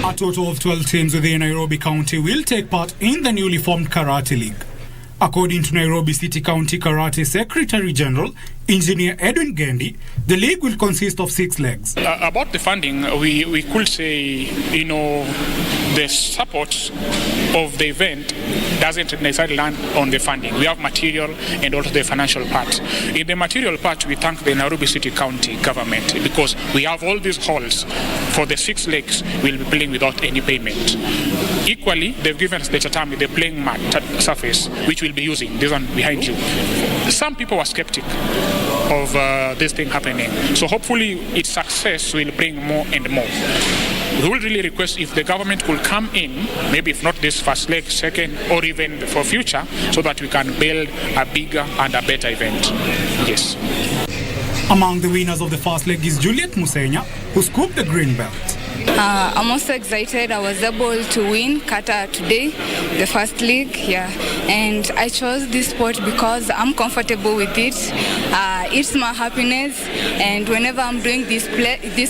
A total of 12 teams within Nairobi County will take part in the newly formed Karate League. According to Nairobi City County Karate Secretary General, Engineer Edwin Gendi, the league will consist of 6 legs. About the funding, we could say, the support of the event doesn't necessarily land on the funding. We have material and also the financial part. In the material part, we thank the Nairobi City County government because we have all these halls for the 6 legs we'll be playing without any payment. Equally, they've given us the tatami, the playing mat surface, which we'll be using, this one behind you. Some people were skeptic of this thing happening. So hopefully its success will bring more and more. We will really request if the government could come in, maybe if not this first leg, second, or even for future, so that we can build a bigger and a better event. Yes. Among the winners of the first leg is Juliet Musenya, who scooped the green belt. I'm also excited. I was able to win kata today, the first league, and I chose this sport because I'm comfortable with it. It's my happiness, and whenever I'm doing this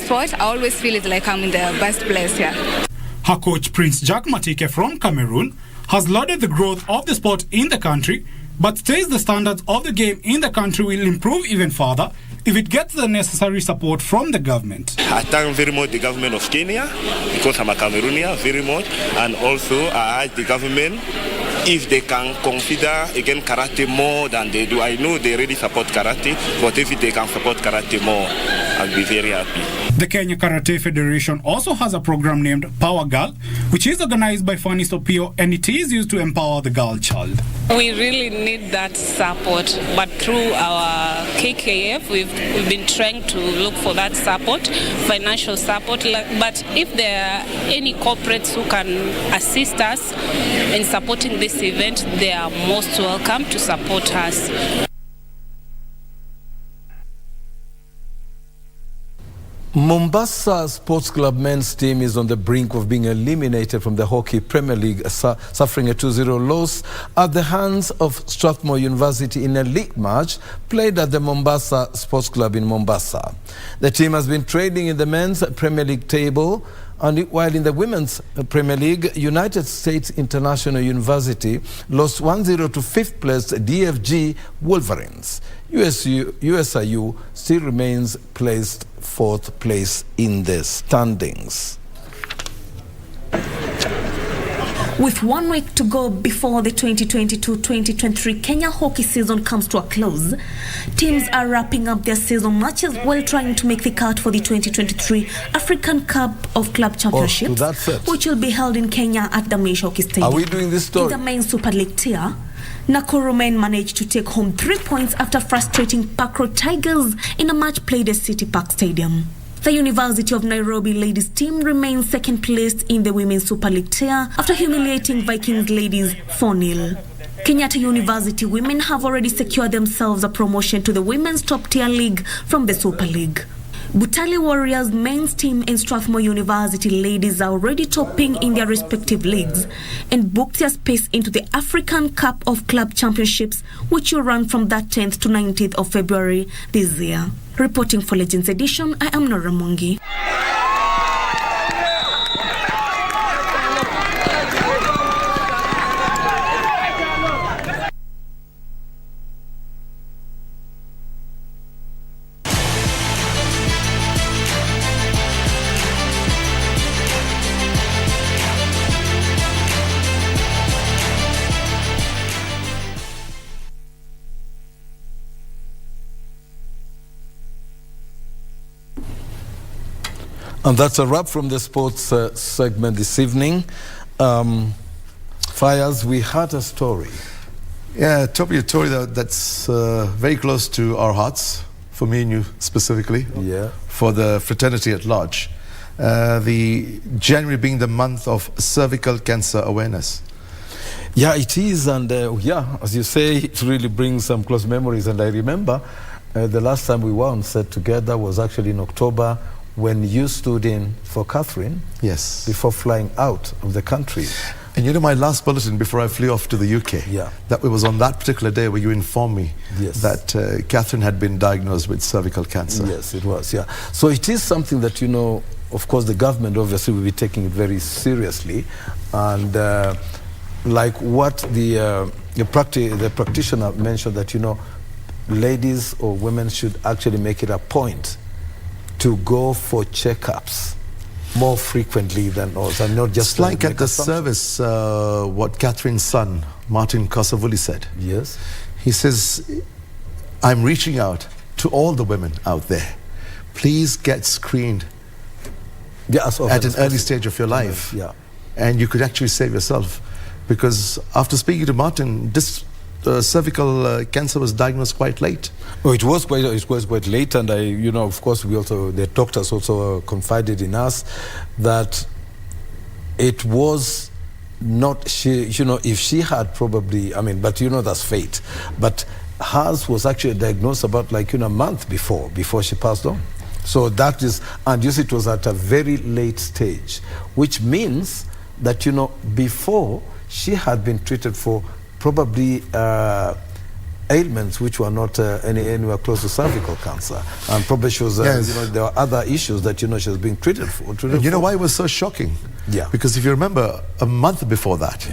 sport, I always feel it like I'm in the best place. Her coach, Prince Jack Matike from Cameroon, has lauded the growth of the sport in the country, but says the standards of the game in the country will improve even further if it gets the necessary support from the government. I thank very much the government of Kenya because I'm a Cameroonian very much, and also I urge the government if they can consider again karate more than they do. I know they already support karate, but if they can support karate more, I'll be very happy. The Kenya Karate Federation also has a program named Power Girl, which is organized by Fanny Sopio, and it is used to empower the girl child. We really need that support, but through our KKF, we've been trying to look for that support, financial support. But if there are any corporates who can assist us in supporting this event, they are most welcome to support us. Mombasa Sports Club men's team is on the brink of being eliminated from the Hockey Premier League, suffering a 2-0 loss at the hands of Strathmore University in a league match played at the Mombasa Sports Club in Mombasa. The team has been trading in the men's Premier League table, and while in the Women's Premier League, United States International University lost 1-0 to 5th place DFG Wolverines. USIU still remains placed 4th place in the standings. With 1 week to go before the 2022-2023 Kenya hockey season comes to a close, teams are wrapping up their season matches while trying to make the cut for the 2023 African Cup of Club Championships, which will be held in Kenya at the Mesh Hockey Stadium. Are we doing this story? In the main Super League tier, Nakuru men managed to take home 3 points after frustrating Park Road Tigers in a match played at City Park Stadium. The University of Nairobi ladies team remains second placed in the Women's Super League tier after humiliating Vikings ladies 4-0. Kenyatta University women have already secured themselves a promotion to the Women's Top Tier League from the Super League. Butali Warriors men's team and Strathmore University ladies are already topping in their respective leagues and booked their space into the African Cup of Club Championships, which will run from that 10th to 19th of February this year. Reporting for Legends Edition, I am Nora Mungi. And that's a wrap from the sports segment this evening. Fayaz, we had a story. Yeah, Toby, a story that's very close to our hearts, for me and you specifically, for the fraternity at large. The January being the month of cervical cancer awareness. Yeah, it is, and as you say, it really brings some close memories. And I remember the last time we were on set together was actually in October, when you stood in for Catherine. Yes. Before flying out of the country. And you know, my last bulletin before I flew off to the UK, that it was on that particular day where you informed me that Catherine had been diagnosed with cervical cancer. Yes, it was, yeah. So it is something that, you know, of course, the government obviously will be taking it very seriously. And like what the practitioner mentioned, that, you know, ladies or women should actually make it a point to go for checkups more frequently than others, and not just like at the service, what Catherine's son, Martin Kosavuli, said. Yes. He says, I'm reaching out to all the women out there. Please get screened at an early stage of your life. Yeah. And you could actually save yourself. Because after speaking to Martin, this cervical cancer was diagnosed quite late. Oh, it was quite late, and you know, of course, the doctors also confided in us that it was not she. You know, if she had probably, but you know, that's fate. But hers was actually diagnosed about a month before she passed on. So that is, and you see, it was at a very late stage, which means that, you know, before she had been treated for probably ailments which were not anywhere close to cervical cancer, and probably she was, you know, there were other issues that, you know, she was being treated for. You know why it was so shocking? Yeah. Because if you remember, a month before that,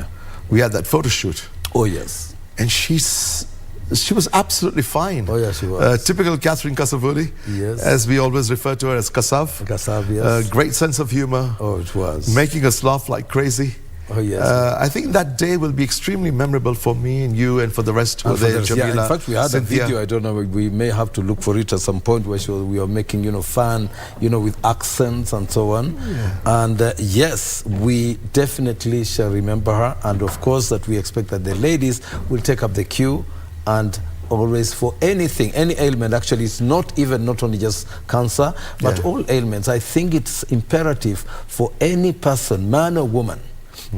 we had that photo shoot. Oh yes. And she was absolutely fine. Oh yeah, she was. Typical Catherine Kasavuli. Yes. As we always refer to her as Kasav. Kasav, yes. Great sense of humor. Oh, it was. Making us laugh like crazy. Oh, yes. I think that day will be extremely memorable for me and you and for the rest who are there. Jamila, in fact, we had Cynthia. a video, I don't know, we may have to look for it at some point, where we are making, you know, fun, you know, with accents and so on. Yeah. And yes, we definitely shall remember her. And of course, that we expect that the ladies will take up the cue, and always for anything, any ailment. Actually, it's not only just cancer, but all ailments. I think it's imperative for any person, man or woman,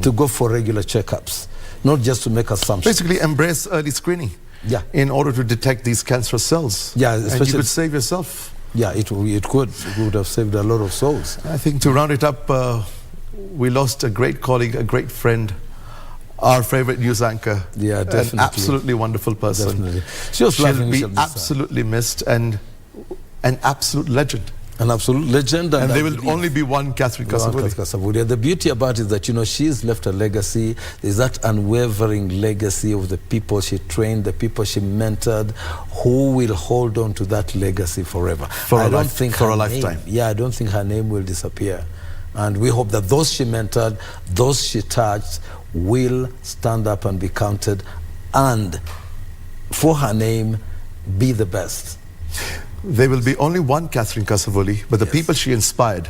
to go for regular checkups, not just to make assumptions. Basically, embrace early screening. Yeah. In order to detect these cancerous cells. Yeah, and you could save yourself. Yeah, it could. It would have saved a lot of souls. I think to round it up, we lost a great colleague, a great friend, our favorite news anchor. Yeah, definitely. An absolutely wonderful person. Definitely. She'll be absolutely missed, and an absolute legend. An absolute legend. And there will only be one Catherine Kasavuli. The beauty about it is that, you know, she's left a legacy. There's that unwavering legacy of the people she trained, the people she mentored, who will hold on to that legacy forever. For a lifetime. I don't think her name will disappear. And we hope that those she mentored, those she touched, will stand up and be counted, and for her name, be the best. There will be only one Catherine Kasavuli, but the people she inspired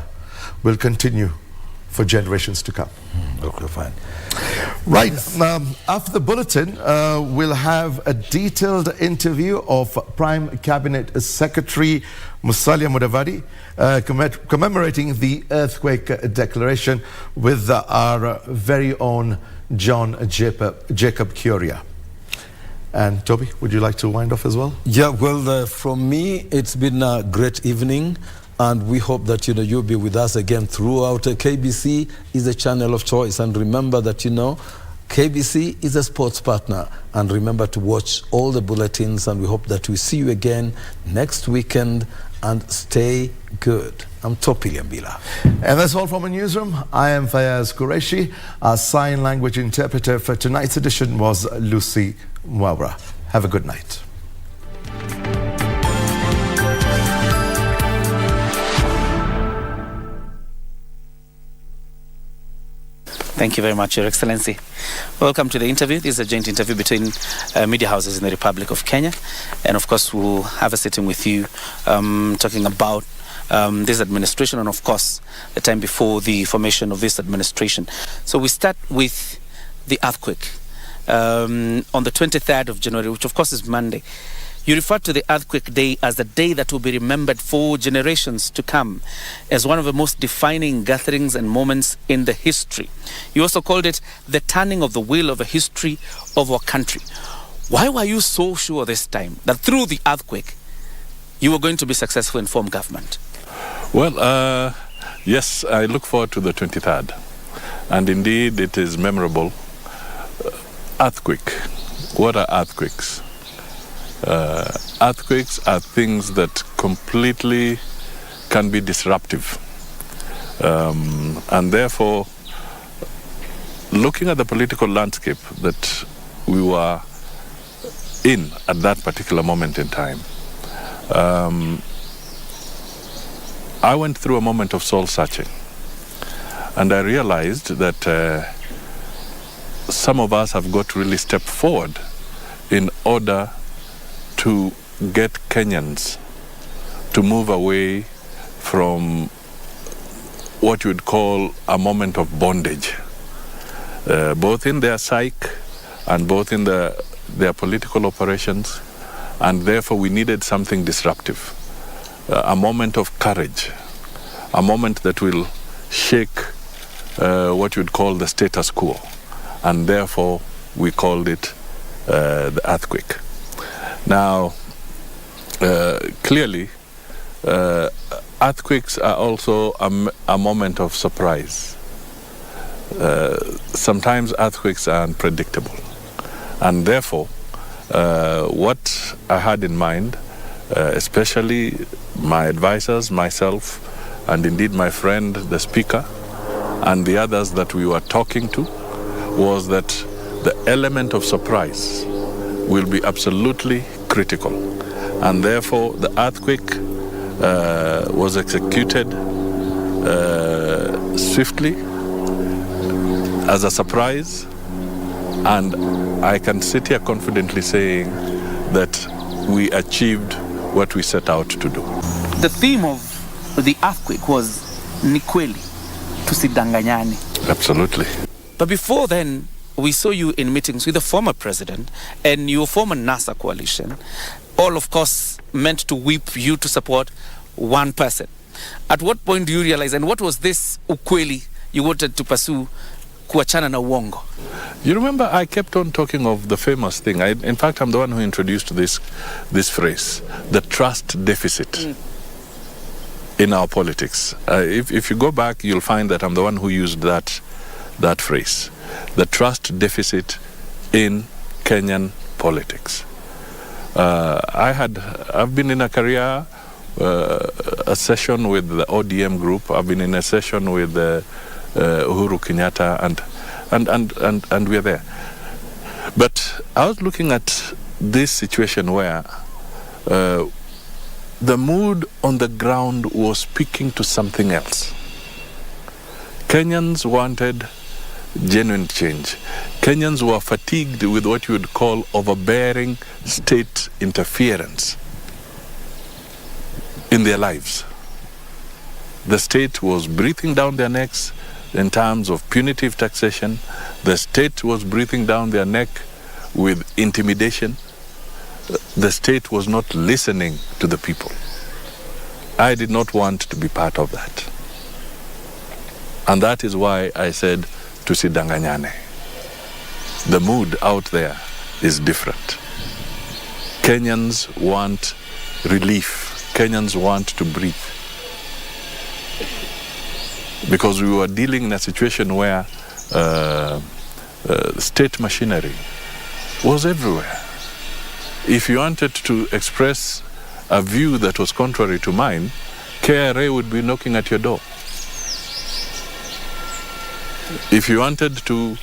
will continue for generations to come. Okay, fine. Right, after the bulletin, we'll have a detailed interview of Prime Cabinet Secretary Musalia Mudavadi, commemorating the earthquake declaration with our very own John Jacob Curia. And Toby, would you like to wind off as well? Yeah, well, from me, it's been a great evening, and we hope that, you know, you'll be with us again throughout. KBC is a channel of choice, and remember that, you know, KBC is a sports partner, and remember to watch all the bulletins, and we hope that we see you again next weekend, and stay good. I'm Topi Liambila. And that's all from a newsroom. I am Fayaz Qureshi. Our sign language interpreter for tonight's edition was Lucy Mwawra. Have a good night. Thank you very much, Your Excellency. Welcome to the interview. This is a joint interview between media houses in the Republic of Kenya. And of course, we'll have a sitting with you talking about this administration and of course, the time before the formation of this administration. So we start with the earthquake. On the 23rd of January, which of course is Monday, You referred to the earthquake day as a day that will be remembered for generations to come as one of the most defining gatherings and moments in the history. You also called it the turning of the wheel of the history of our country. Why were you so sure this time that through the earthquake, you were going to be successful in form government? Well, yes, I look forward to the 23rd. And indeed, it is memorable. Earthquake. What are earthquakes? Earthquakes are things that completely can be disruptive. And therefore, looking at the political landscape that we were in at that particular moment in time, I went through a moment of soul searching. And I realized that some of us have got to really step forward in order to get Kenyans to move away from what you would call a moment of bondage, both in their psyche and both in their political operations. And therefore we needed something disruptive, a moment of courage, a moment that will shake what you would call the status quo. And therefore we called it the earthquake. Now, clearly, earthquakes are also a moment of surprise. Sometimes earthquakes are unpredictable. And therefore, what I had in mind, especially my advisors, myself, and indeed my friend, the speaker, and the others that we were talking to, was that the element of surprise will be absolutely critical. And therefore, the earthquake was executed swiftly as a surprise. And I can sit here confidently saying that we achieved what we set out to do. The theme of the earthquake was ni kweli, tusidanganyane. Absolutely. But before then, we saw you in meetings with the former president and your former NASA coalition, all of course meant to whip you to support one person. At what point do you realize, and what was this ukweli you wanted to pursue, kuachana na uongo? You remember I kept on talking of the famous thing. In fact, I'm the one who introduced this phrase, the trust deficit in our politics. If you go back, you'll find that I'm the one who used that phrase, the trust deficit in Kenyan politics. I've been in a career, a session with the ODM group. I've been in a session with Uhuru Kenyatta, and we're there. But I was looking at this situation where the mood on the ground was speaking to something else. Kenyans wanted genuine change. Kenyans were fatigued with what you would call overbearing state interference in their lives. The state was breathing down their necks in terms of punitive taxation. The state was breathing down their neck with intimidation. The state was not listening to the people. I did not want to be part of that. And that is why I said, tusidanganyane. The mood out there is different. Kenyans want relief. Kenyans want to breathe. Because we were dealing in a situation where state machinery was everywhere. If you wanted to express a view that was contrary to mine, KRA would be knocking at your door. If you wanted to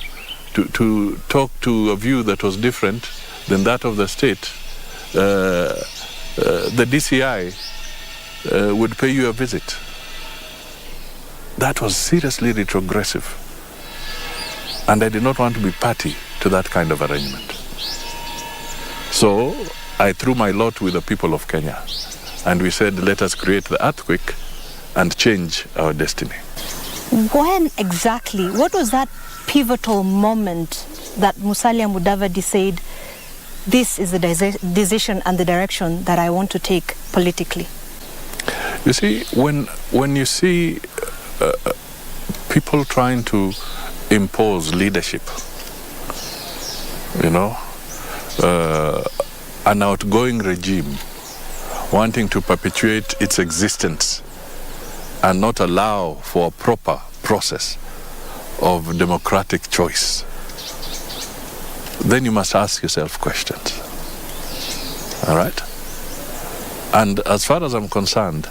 talk to a view that was different than that of the state, the DCI would pay you a visit. That was seriously retrogressive. And I did not want to be party to that kind of arrangement. So I threw my lot with the people of Kenya. And we said, let us create the earthquake and change our destiny. When exactly, what was that pivotal moment that Musalia Mudavadi said, this is the decision and the direction that I want to take politically. You see, when you see people trying to impose leadership, you know, an outgoing regime wanting to perpetuate its existence and not allow for a proper process of democratic choice, then you must ask yourself questions. All right? And as far as I'm concerned,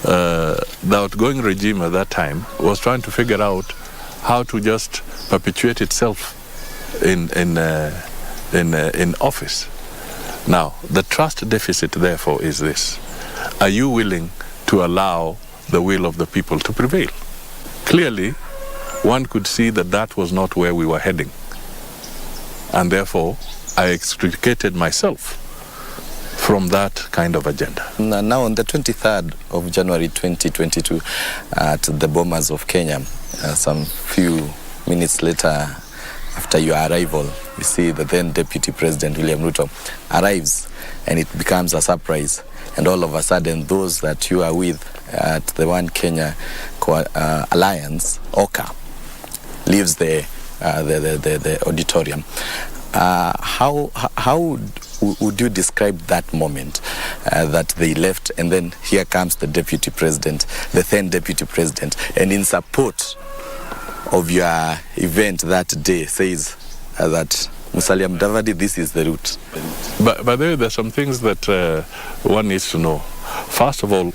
the outgoing regime at that time was trying to figure out how to just perpetuate itself in office. Now, the trust deficit, therefore, is this. Are you willing to allow the will of the people to prevail? Clearly, one could see that that was not where we were heading. And therefore, I extricated myself from that kind of agenda. Now, on the 23rd of January 2022, at the Bomas of Kenya, some few minutes later after your arrival, we see the then Deputy President William Ruto arrives, and it becomes a surprise. And all of a sudden, those that you are with at the One Kenya Alliance, OCA, leaves the auditorium. How would you describe that moment that they left, and then here comes the Deputy President, the then Deputy President, and in support of your event that day says that Musalia Mudavadi, this is the route? But there are some things that one needs to know. First of all,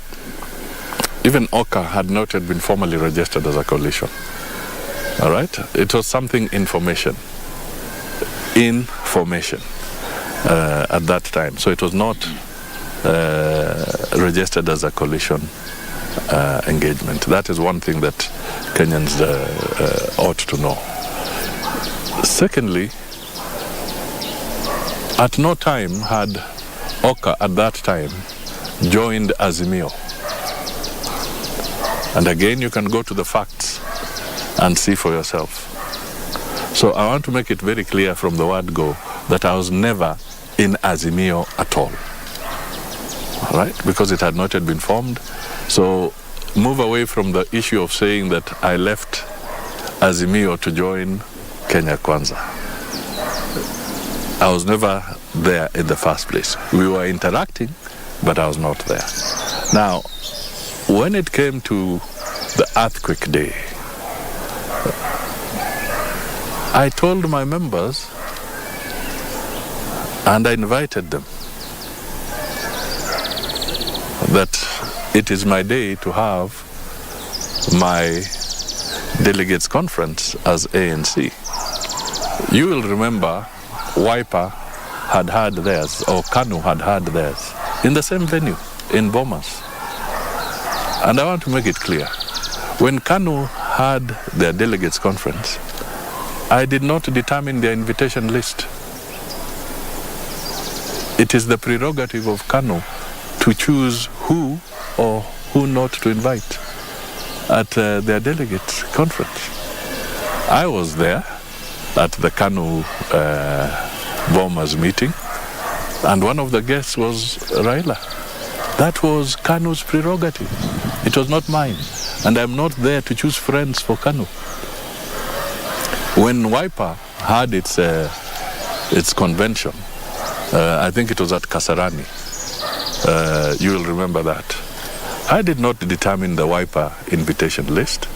even OCA had not yet been formally registered as a coalition. All right? It was something in formation at that time. So it was not registered as a coalition engagement. That is one thing that Kenyans ought to know. Secondly, at no time had OCA at that time joined Azimio. And again, you can go to the facts and see for yourself. So I want to make it very clear from the word go that I was never in Azimio at all. All right? Because it had not yet been formed. So move away from the issue of saying that I left Azimio to join Kenya Kwanza. I was never there in the first place. We were interacting, but I was not there. Now, when it came to the earthquake day, I told my members and I invited them that it is my day to have my delegates conference as ANC. You will remember Wiper had theirs, or KANU had theirs, in the same venue, in Bomas. And I want to make it clear, when KANU had their delegates conference, I did not determine their invitation list. It is the prerogative of KANU to choose who or who not to invite at their delegates conference. I was there at the KANU Bomas meeting, and one of the guests was Raila. That was KANU's prerogative. It was not mine. And I'm not there to choose friends for KANU. When Wiper had its convention, I think it was at Kasarani, you will remember that. I did not determine the Wiper invitation list.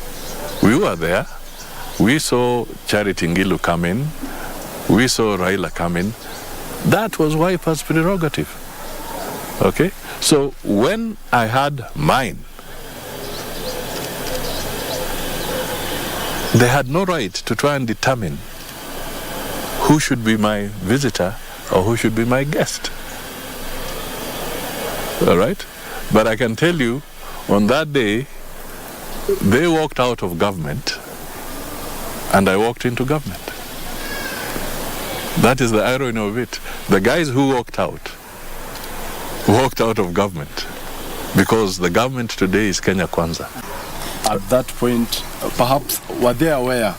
We were there. We saw Charity Ngilu come in. We saw Raila come in. That was Wiper's prerogative. Okay? So when I had mine, they had no right to try and determine who should be my visitor or who should be my guest. All right? But I can tell you, on that day, they walked out of government and I walked into government. That is the irony of it. The guys who walked out of government because the government today is Kenya Kwanza. At that point, perhaps were they aware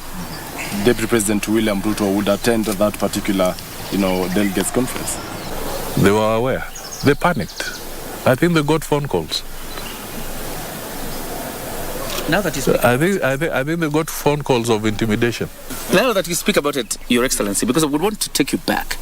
Deputy President William Ruto would attend that particular delegates conference? They were aware. They panicked. I think they got phone calls. Now that you speak, I think they got phone calls of intimidation. now that you speak about it, Your Excellency, because I would want to take you back.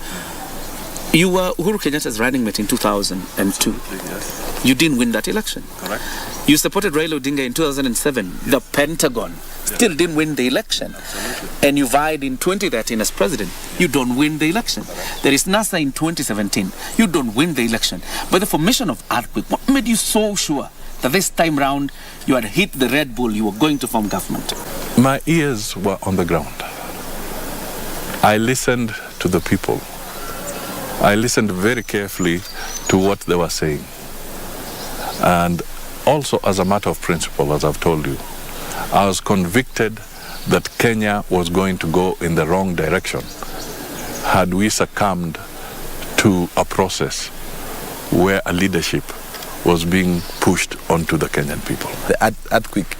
You were Uhuru Kenyatta's running mate in 2002. Yes. You didn't win that election. Correct. You supported Raila Odinga in 2007. The Pentagon still didn't win the election. Absolutely. And you vied in 2013 as president. You don't win the election. There is NASA in 2017. You don't win the election. But the formation of Earthquake, what made you so sure that this time round you had hit the Red Bull, you were going to form government? My ears were on the ground. I listened to the people. I listened very carefully to what they were saying. And also, as a matter of principle, as I've told you, I was convicted that Kenya was going to go in the wrong direction had we succumbed to a process where a leadership was being pushed onto the Kenyan people. The earthquake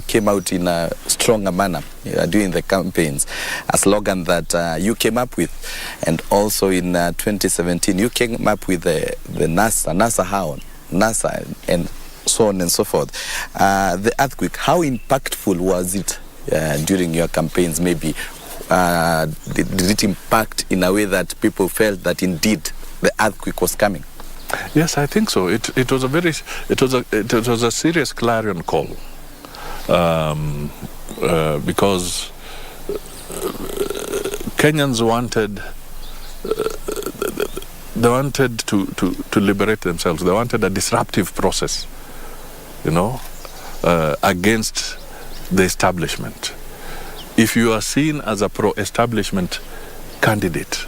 came out in a stronger manner during the campaigns, a slogan that you came up with. And also in 2017, you came up with the NASA, and so on and so forth. The earthquake, how impactful was it during your campaigns? Maybe did it impact in a way that people felt that indeed the earthquake was coming? Yes, I think so. It was a serious clarion call, because Kenyans wanted to liberate themselves. They wanted a disruptive process, against the establishment. If you are seen as a pro-establishment candidate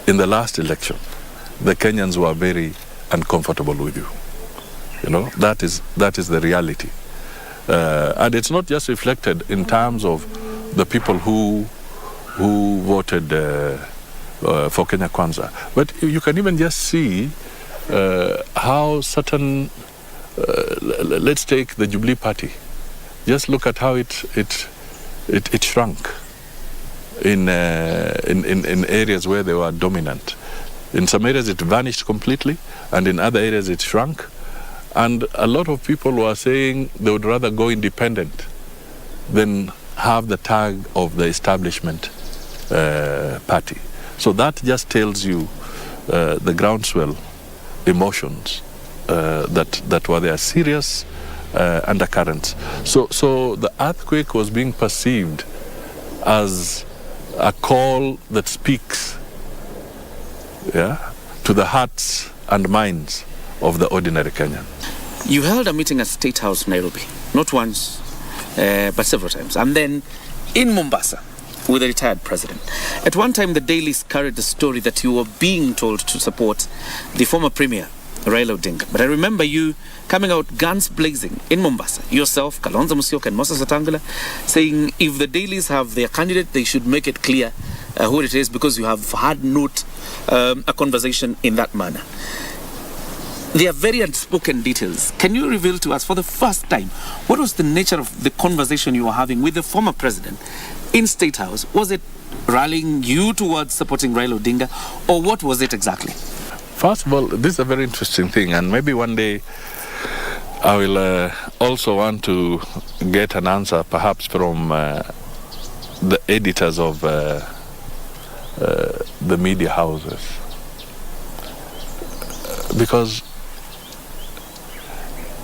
in the last election, the Kenyans were very uncomfortable with you. That is the reality. And it's not just reflected in terms of the people who voted for Kenya Kwanza, but you can even just see how certain, let's take the Jubilee Party. Just look at how it shrunk in areas where they were dominant. In some areas it vanished completely, and in other areas it shrunk. And a lot of people were saying they would rather go independent than have the tag of the establishment party. So that just tells you the groundswell emotions that were there, serious undercurrents. So the earthquake was being perceived as a call that speaks to the hearts and minds of the ordinary Kenyan. You held a meeting at State House, Nairobi, not once, but several times. And then in Mombasa with the retired president. At one time, the dailies carried the story that you were being told to support the former premier, Raila Odinga. But I remember you coming out guns blazing in Mombasa, yourself, Kalonzo Musyoka and Moses Wetangula, saying if the dailies have their candidate, they should make it clear who it is, because you have had not a conversation in that manner. They are very unspoken details. Can you reveal to us for the first time what was the nature of the conversation you were having with the former president in State House? Was it rallying you towards supporting Raila Odinga, or what was it exactly? First of all, this is a very interesting thing, and maybe one day I will also want to get an answer perhaps from the editors of the media houses. Because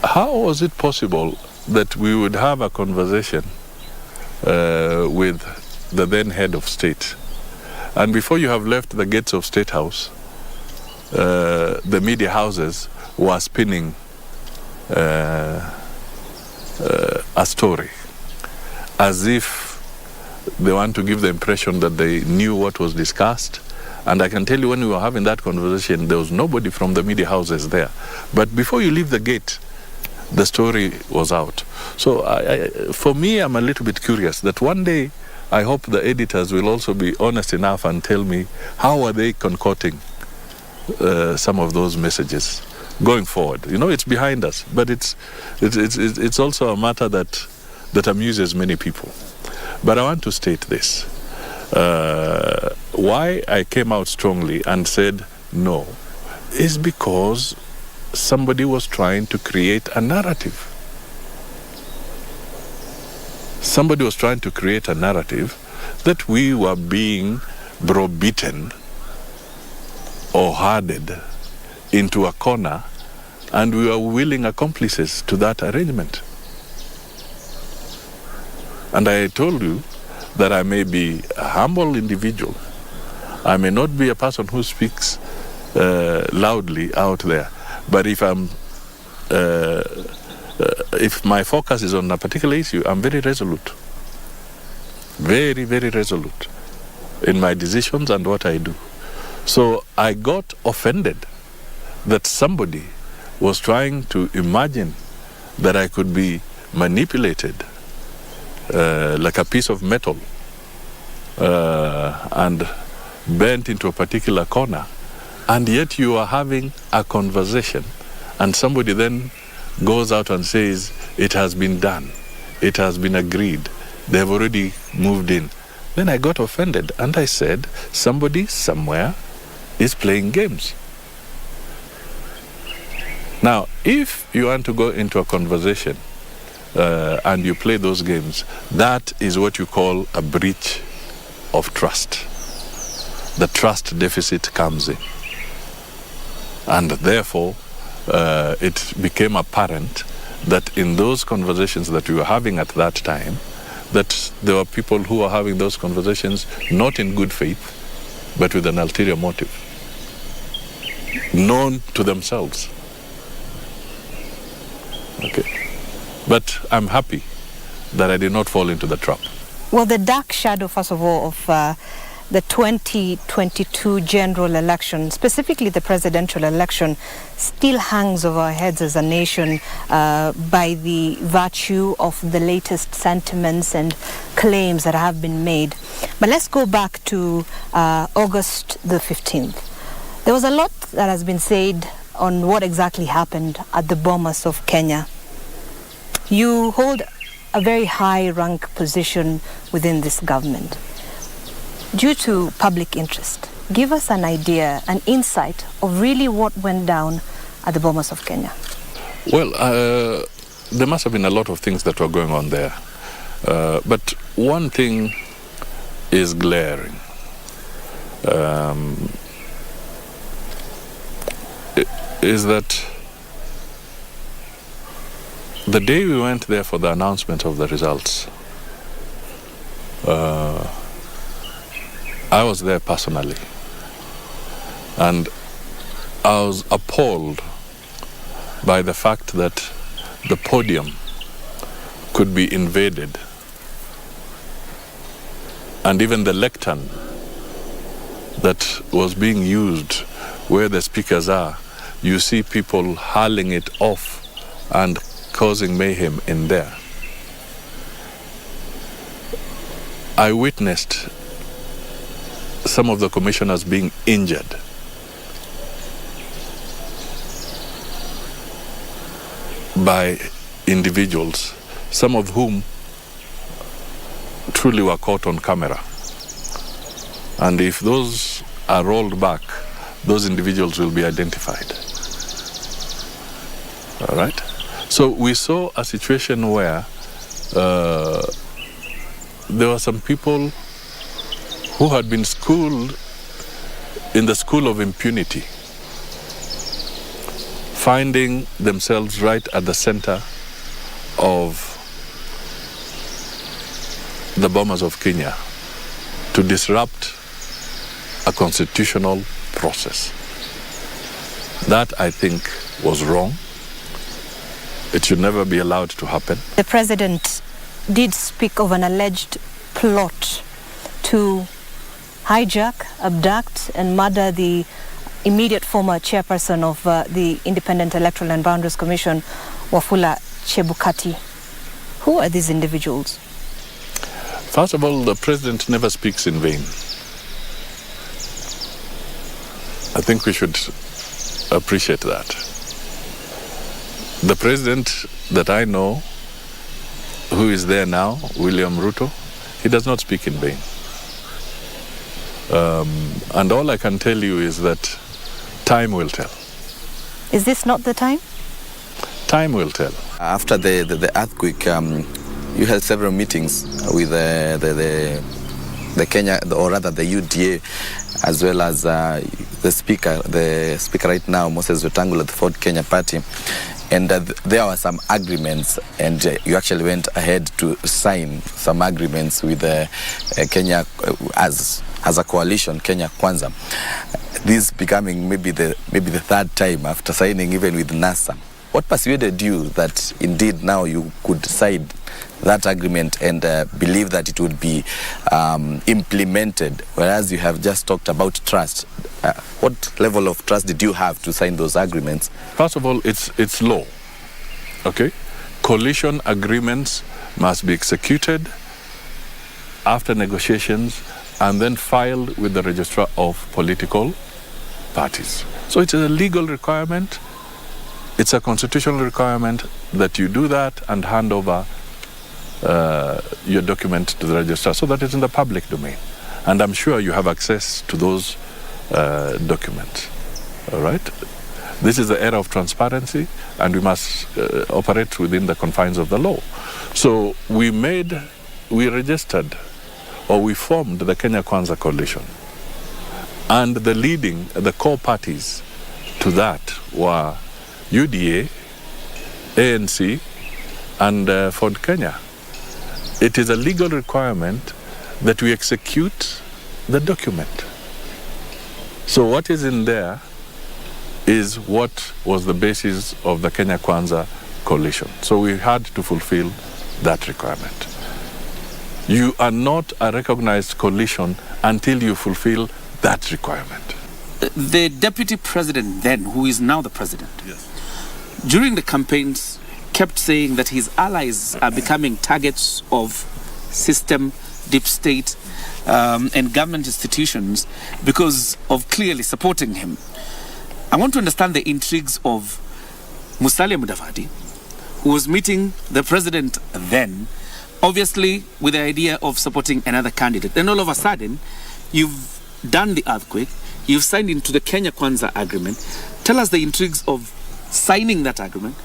how was it possible that we would have a conversation with the then head of state, and before you have left the gates of State House, the media houses were spinning a story as if they want to give the impression that they knew what was discussed. And I can tell you, when we were having that conversation, there was nobody from the media houses there. But before you leave the gate, the story was out. So for me, I'm a little bit curious that one day I hope the editors will also be honest enough and tell me how are they concocting some of those messages going forward. It's behind us, but it's also a matter that amuses many people. But I want to state this. why I came out strongly and said no is because somebody was trying to create a narrative. Somebody was trying to create a narrative that we were being browbeaten or herded into a corner, and we were willing accomplices to that arrangement. And I told you that I may be a humble individual. I may not be a person who speaks loudly out there, but if my focus is on a particular issue, I'm very resolute. Very, very resolute in my decisions and what I do. So I got offended that somebody was trying to imagine that I could be manipulated like a piece of metal and bent into a particular corner, and yet you are having a conversation and somebody then goes out and says it has been done, it has been agreed, they have already moved in. Then I got offended and I said somebody somewhere is playing games. Now, if you want to go into a conversation and you play those games, that is what you call a breach of trust. The trust deficit comes in. And therefore, it became apparent that in those conversations that we were having at that time, that there were people who were having those conversations not in good faith, but with an ulterior motive, known to themselves. Okay. But I'm happy that I did not fall into the trap. Well, the dark shadow, first of all, of the 2022 general election, specifically the presidential election, still hangs over our heads as a nation by the virtue of the latest sentiments and claims that have been made. But let's go back to August the 15th. There was a lot that has been said on what exactly happened at the Bomas of Kenya. You hold a very high rank position within this government. Due to public interest, give us an idea, an insight of really what went down at the Bomas of Kenya. Well, there must have been a lot of things that were going on there. But one thing is glaring. Is that the day we went there for the announcement of the results, I was there personally, and I was appalled by the fact that the podium could be invaded, and even the lectern that was being used where the speakers are, you see people hurling it off and causing mayhem in there. I witnessed some of the commissioners being injured. By individuals, some of whom truly were caught on camera. And if those are rolled back, those individuals will be identified. All right? So we saw a situation where there were some people who had been schooled in the school of impunity, finding themselves right at the center of the Bomas of Kenya to disrupt a constitutional process. That, I think, was wrong. It should never be allowed to happen. The president did speak of an alleged plot to hijack, abduct, and murder the immediate former chairperson of the Independent Electoral and Boundaries Commission, Wafula Chebukati. Who are these individuals? First of all, the president never speaks in vain. I think we should appreciate that. The president that I know, who is there now, William Ruto, he does not speak in vain. And all I can tell you is that time will tell. Is this not the time? Time will tell. After the earthquake, you had several meetings with the Kenya, or rather the UDA, as well as the speaker right now, Moses Wetangula, the Ford Kenya Party. And there were some agreements, and you actually went ahead to sign some agreements with Kenya as a coalition, Kenya Kwanza. This becoming maybe the third time after signing even with NASA. What persuaded you that indeed now you could sign that agreement and believe that it would be implemented, whereas you have just talked about trust? What level of trust did you have to sign those agreements? First of all, it's law, okay? Coalition agreements must be executed after negotiations and then filed with the registrar of political parties. So it is a legal requirement. It's a constitutional requirement that you do that and hand over your document to the registrar so that it's in the public domain. And I'm sure you have access to those documents. All right? This is the era of transparency, and we must operate within the confines of the law. So we registered, or we formed the Kenya Kwanza Coalition. And the core parties to that were UDA, ANC, and Ford Kenya. It is a legal requirement that we execute the document. So what is in there is what was the basis of the Kenya Kwanza Coalition. So we had to fulfill that requirement. You are not a recognized coalition until you fulfill that requirement. The deputy president then, who is now the president, yes, during the campaigns kept saying that his allies are becoming targets of system, deep state, and government institutions because of clearly supporting him. I want to understand the intrigues of Musalia Mudavadi, who was meeting the president then, obviously with the idea of supporting another candidate. Then all of a sudden, you've done the earthquake, you've signed into the Kenya Kwanza agreement. Tell us the intrigues of signing that agreement.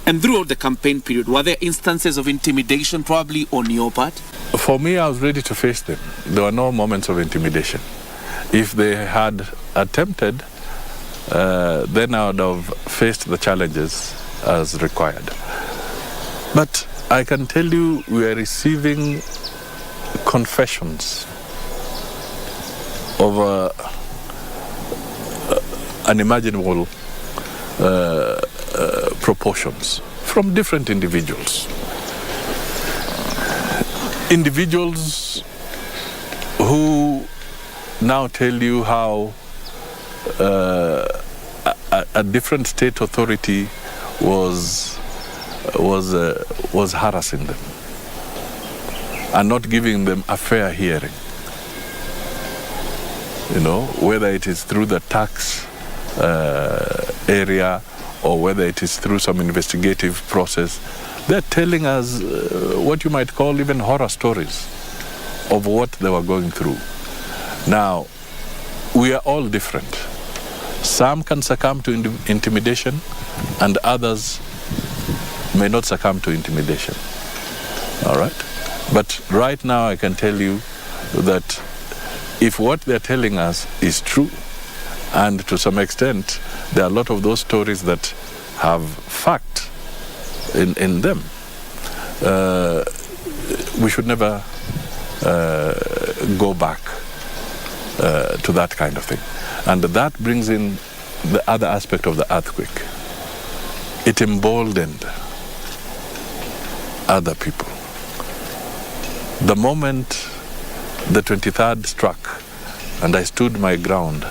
And throughout the campaign period, were there instances of intimidation probably on your part? For me, I was ready to face them. There were no moments of intimidation. If they had attempted, then I would have faced the challenges as required. But I can tell you, we are receiving confessions of unimaginable proportions from different individuals. Individuals who now tell you how a different state authority was harassing them and not giving them a fair hearing. You know, whether it is through the tax area or whether it is through some investigative process, they're telling us what you might call even horror stories of what they were going through. Now, we are all different. Some can succumb to intimidation, and others may not succumb to intimidation. All right? But right now I can tell you that if what they're telling us is true, and to some extent there are a lot of those stories that have fact in them, we should never go back to that kind of thing. And that brings in the other aspect of the earthquake. It emboldened other people. The moment the 23rd struck and I stood my ground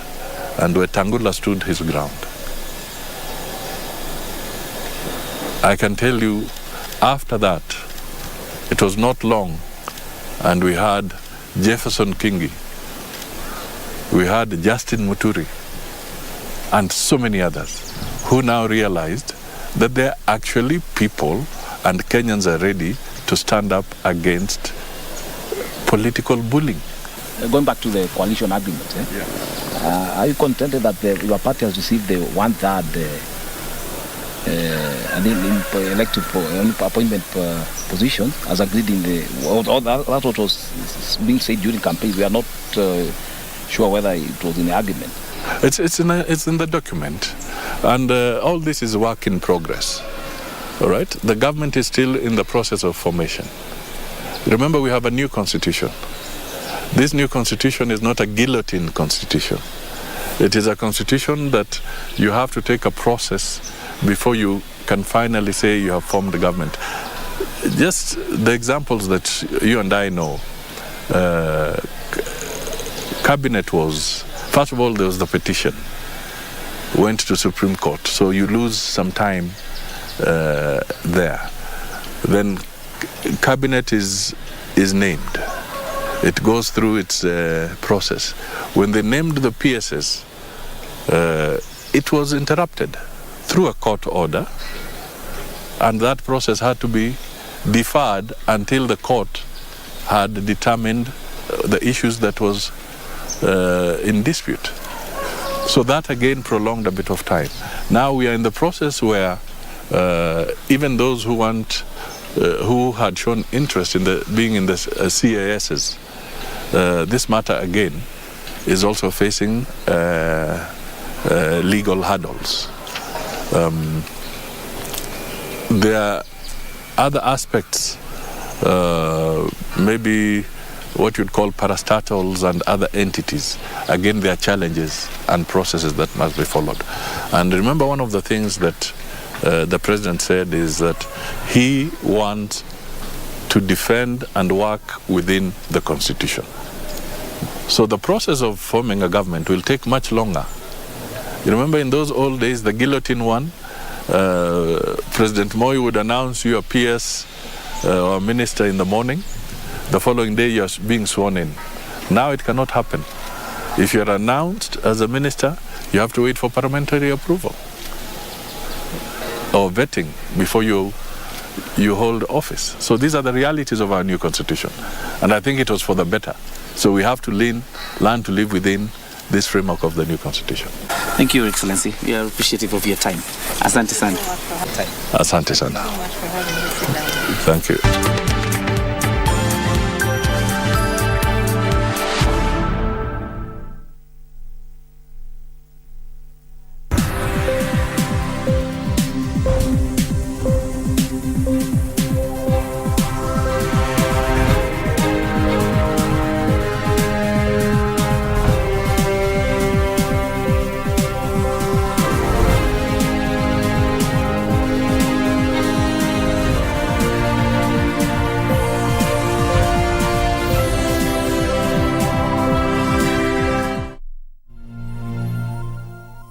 and Wetangula stood his ground, I can tell you after that, it was not long, and we had Jefferson Kingi, we had Justin Muturi, and so many others who now realized that there are actually people, and Kenyans are ready to stand up against political bullying. going back to the coalition agreement, are you contented that your party has received the 1/3 elective appointment position as agreed in that's what was being said during campaigns? We are not sure whether it was in the agreement. It's in the document, and all this is work in progress. All right, the government is still in the process of formation. Remember, we have a new constitution. This new constitution is not a guillotine constitution. It is a constitution that you have to take a process before you can finally say you have formed the government. Just the examples that you and I know. Cabinet was, first of all, there was the petition, went to Supreme Court, so you lose some time there. Then cabinet is named. It goes through its process. When they named the PSS, it was interrupted through a court order, and that process had to be deferred until the court had determined the issues that was in dispute. So that again prolonged a bit of time. Now we are in the process where even those who had shown interest in being in the CASs, this matter again is also facing legal hurdles. There are other aspects, maybe what you'd call parastatals and other entities. Again, there are challenges and processes that must be followed. And remember, one of the things that the president said is that he wants to defend and work within the constitution. So the process of forming a government will take much longer. You remember in those old days, the guillotine one, President Moi would announce you a PS or minister in the morning. The following day you're being sworn in. Now it cannot happen. If you're announced as a minister, you have to wait for parliamentary approval or vetting before you hold office. So these are the realities of our new constitution. And I think it was for the better. So we have to learn to live within this framework of the new constitution. Thank you, Your Excellency. We are appreciative of your time. Asante sana. Asante sana. Thank you.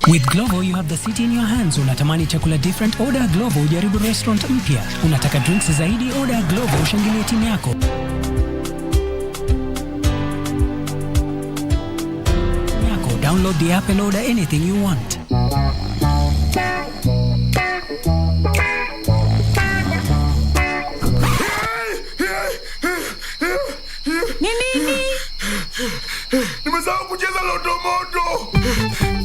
With Glovo, you have the city in your hands. Unatamani chakula different? Order Glovo, ujaribu restaurant mpya. Unataka drinks zaidi? Order Glovo, ushangilie timu yako. Download the app and order anything you want. Nini? Nimesahau kucheza Loto Moto.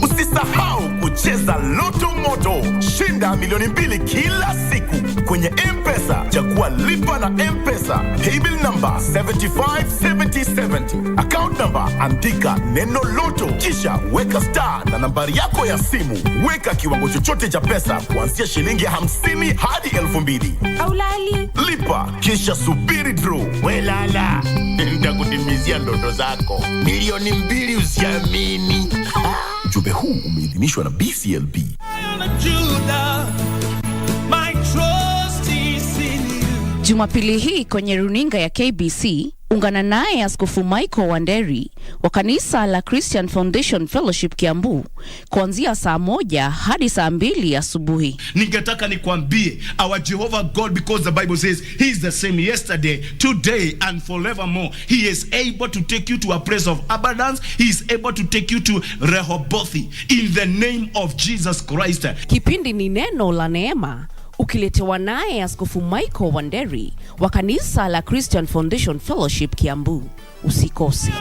Usisahau kucheza Loto Moto. Shinda milioni 2 kila siku kwenye M-Pesa. Chagua lipa na M-Pesa. Paybill number 757070. Account number andika neno Loto. Kisha weka star na nambari yako ya simu. Weka kiwango chochote cha pesa kuanzia shilingi 50 hadi 2000. Aulali. Lipa kisha subiri draw. Welala. Nitakutimizia ndoto zako. Milioni 2 usiamini. Ujumbe huu umeidhinishwa na BCLB. Jumapili hii kwenye runinga ya KBC, ungana naye Askofu Michael Wanderi wa kanisa la Christian Foundation Fellowship Kiambu kuanzia saa 1 hadi saa 2 asubuhi. Ningetaka nikwambie, our Jehovah God, because the Bible says he is the same yesterday, today and forevermore. He is able to take you to a place of abundance. He is able to take you to Rehoboth in the name of Jesus Christ. Kipindi ni neno la neema. ukiletewa naye Askofu Michael Wanderi wa kanisa la Christian Foundation Fellowship Kiambu. Usikose.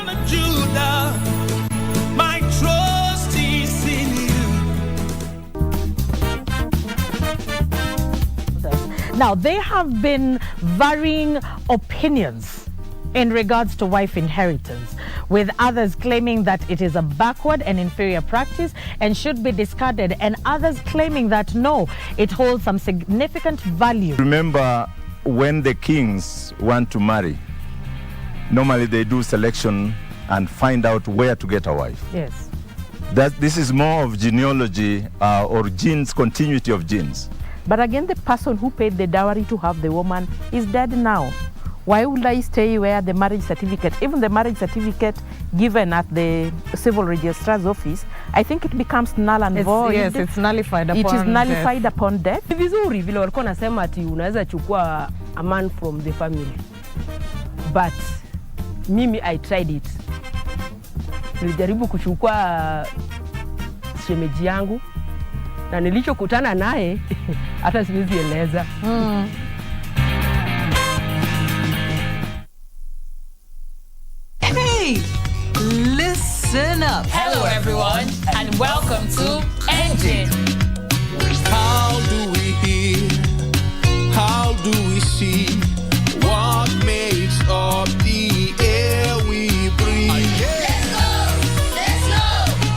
Now, there have been varying opinions in regards to wife inheritance, with others claiming that it is a backward and inferior practice and should be discarded, and others claiming that no, it holds some significant value. Remember, when the kings want to marry, normally they do selection and find out where to get a wife. Yes. This is more of genealogy or genes, continuity of genes. But again, the person who paid the dowry to have the woman is dead now. Why would I stay where the marriage certificate, even the marriage certificate given at the civil registrar's office, I think it becomes null and void. Yes, it's nullified upon death. It is nullified upon death. Ni vizuri vile walikuwa nasema ati unaweza chukua a man from the family. But mimi I tried it. Nilijaribu kuchukua shemeji yangu na nilichokutana naye hata siwezi eleza. Hey, listen up. Hello everyone and welcome to Engine. How do we hear? How do we see? What makes up the air we breathe? Let's go.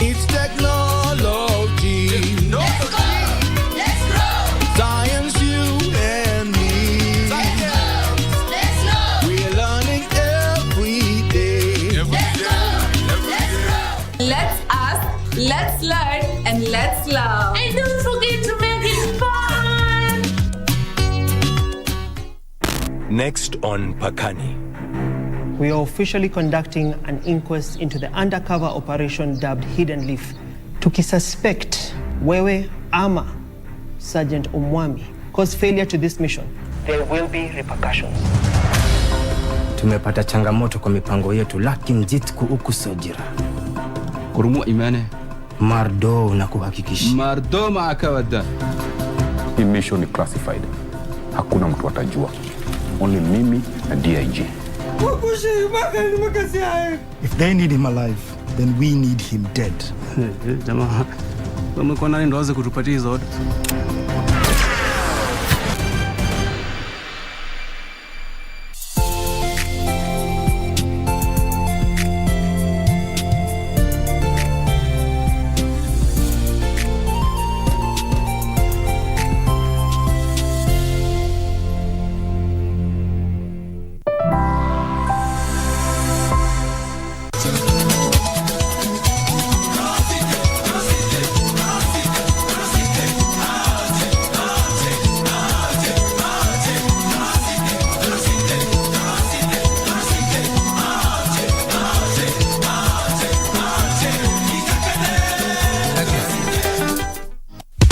It's technology. Let's go. Science, you and me. Let's go. We're learning every day. Let's ask, let's learn, and let's love. And don't forget to make it fun. Next on Pakani. We are officially conducting an inquest into the undercover operation dubbed Hidden Leaf. Tukisuspect wewe ama Sergeant Omwami cause failure to this mission, there will be repercussions. Tumepata changamoto kwa mipango yetu, lakini jitku ukusojira. Kurumu imane. Mardo na kuhakikisha. Mardo maakawada. Hii mission ni classified. Hakuna mtu atajua. Only mimi na DIG. If they need him alive, then we need him dead. Jamaa, wamekuwa nani ndo waze kutupatia hizo orders?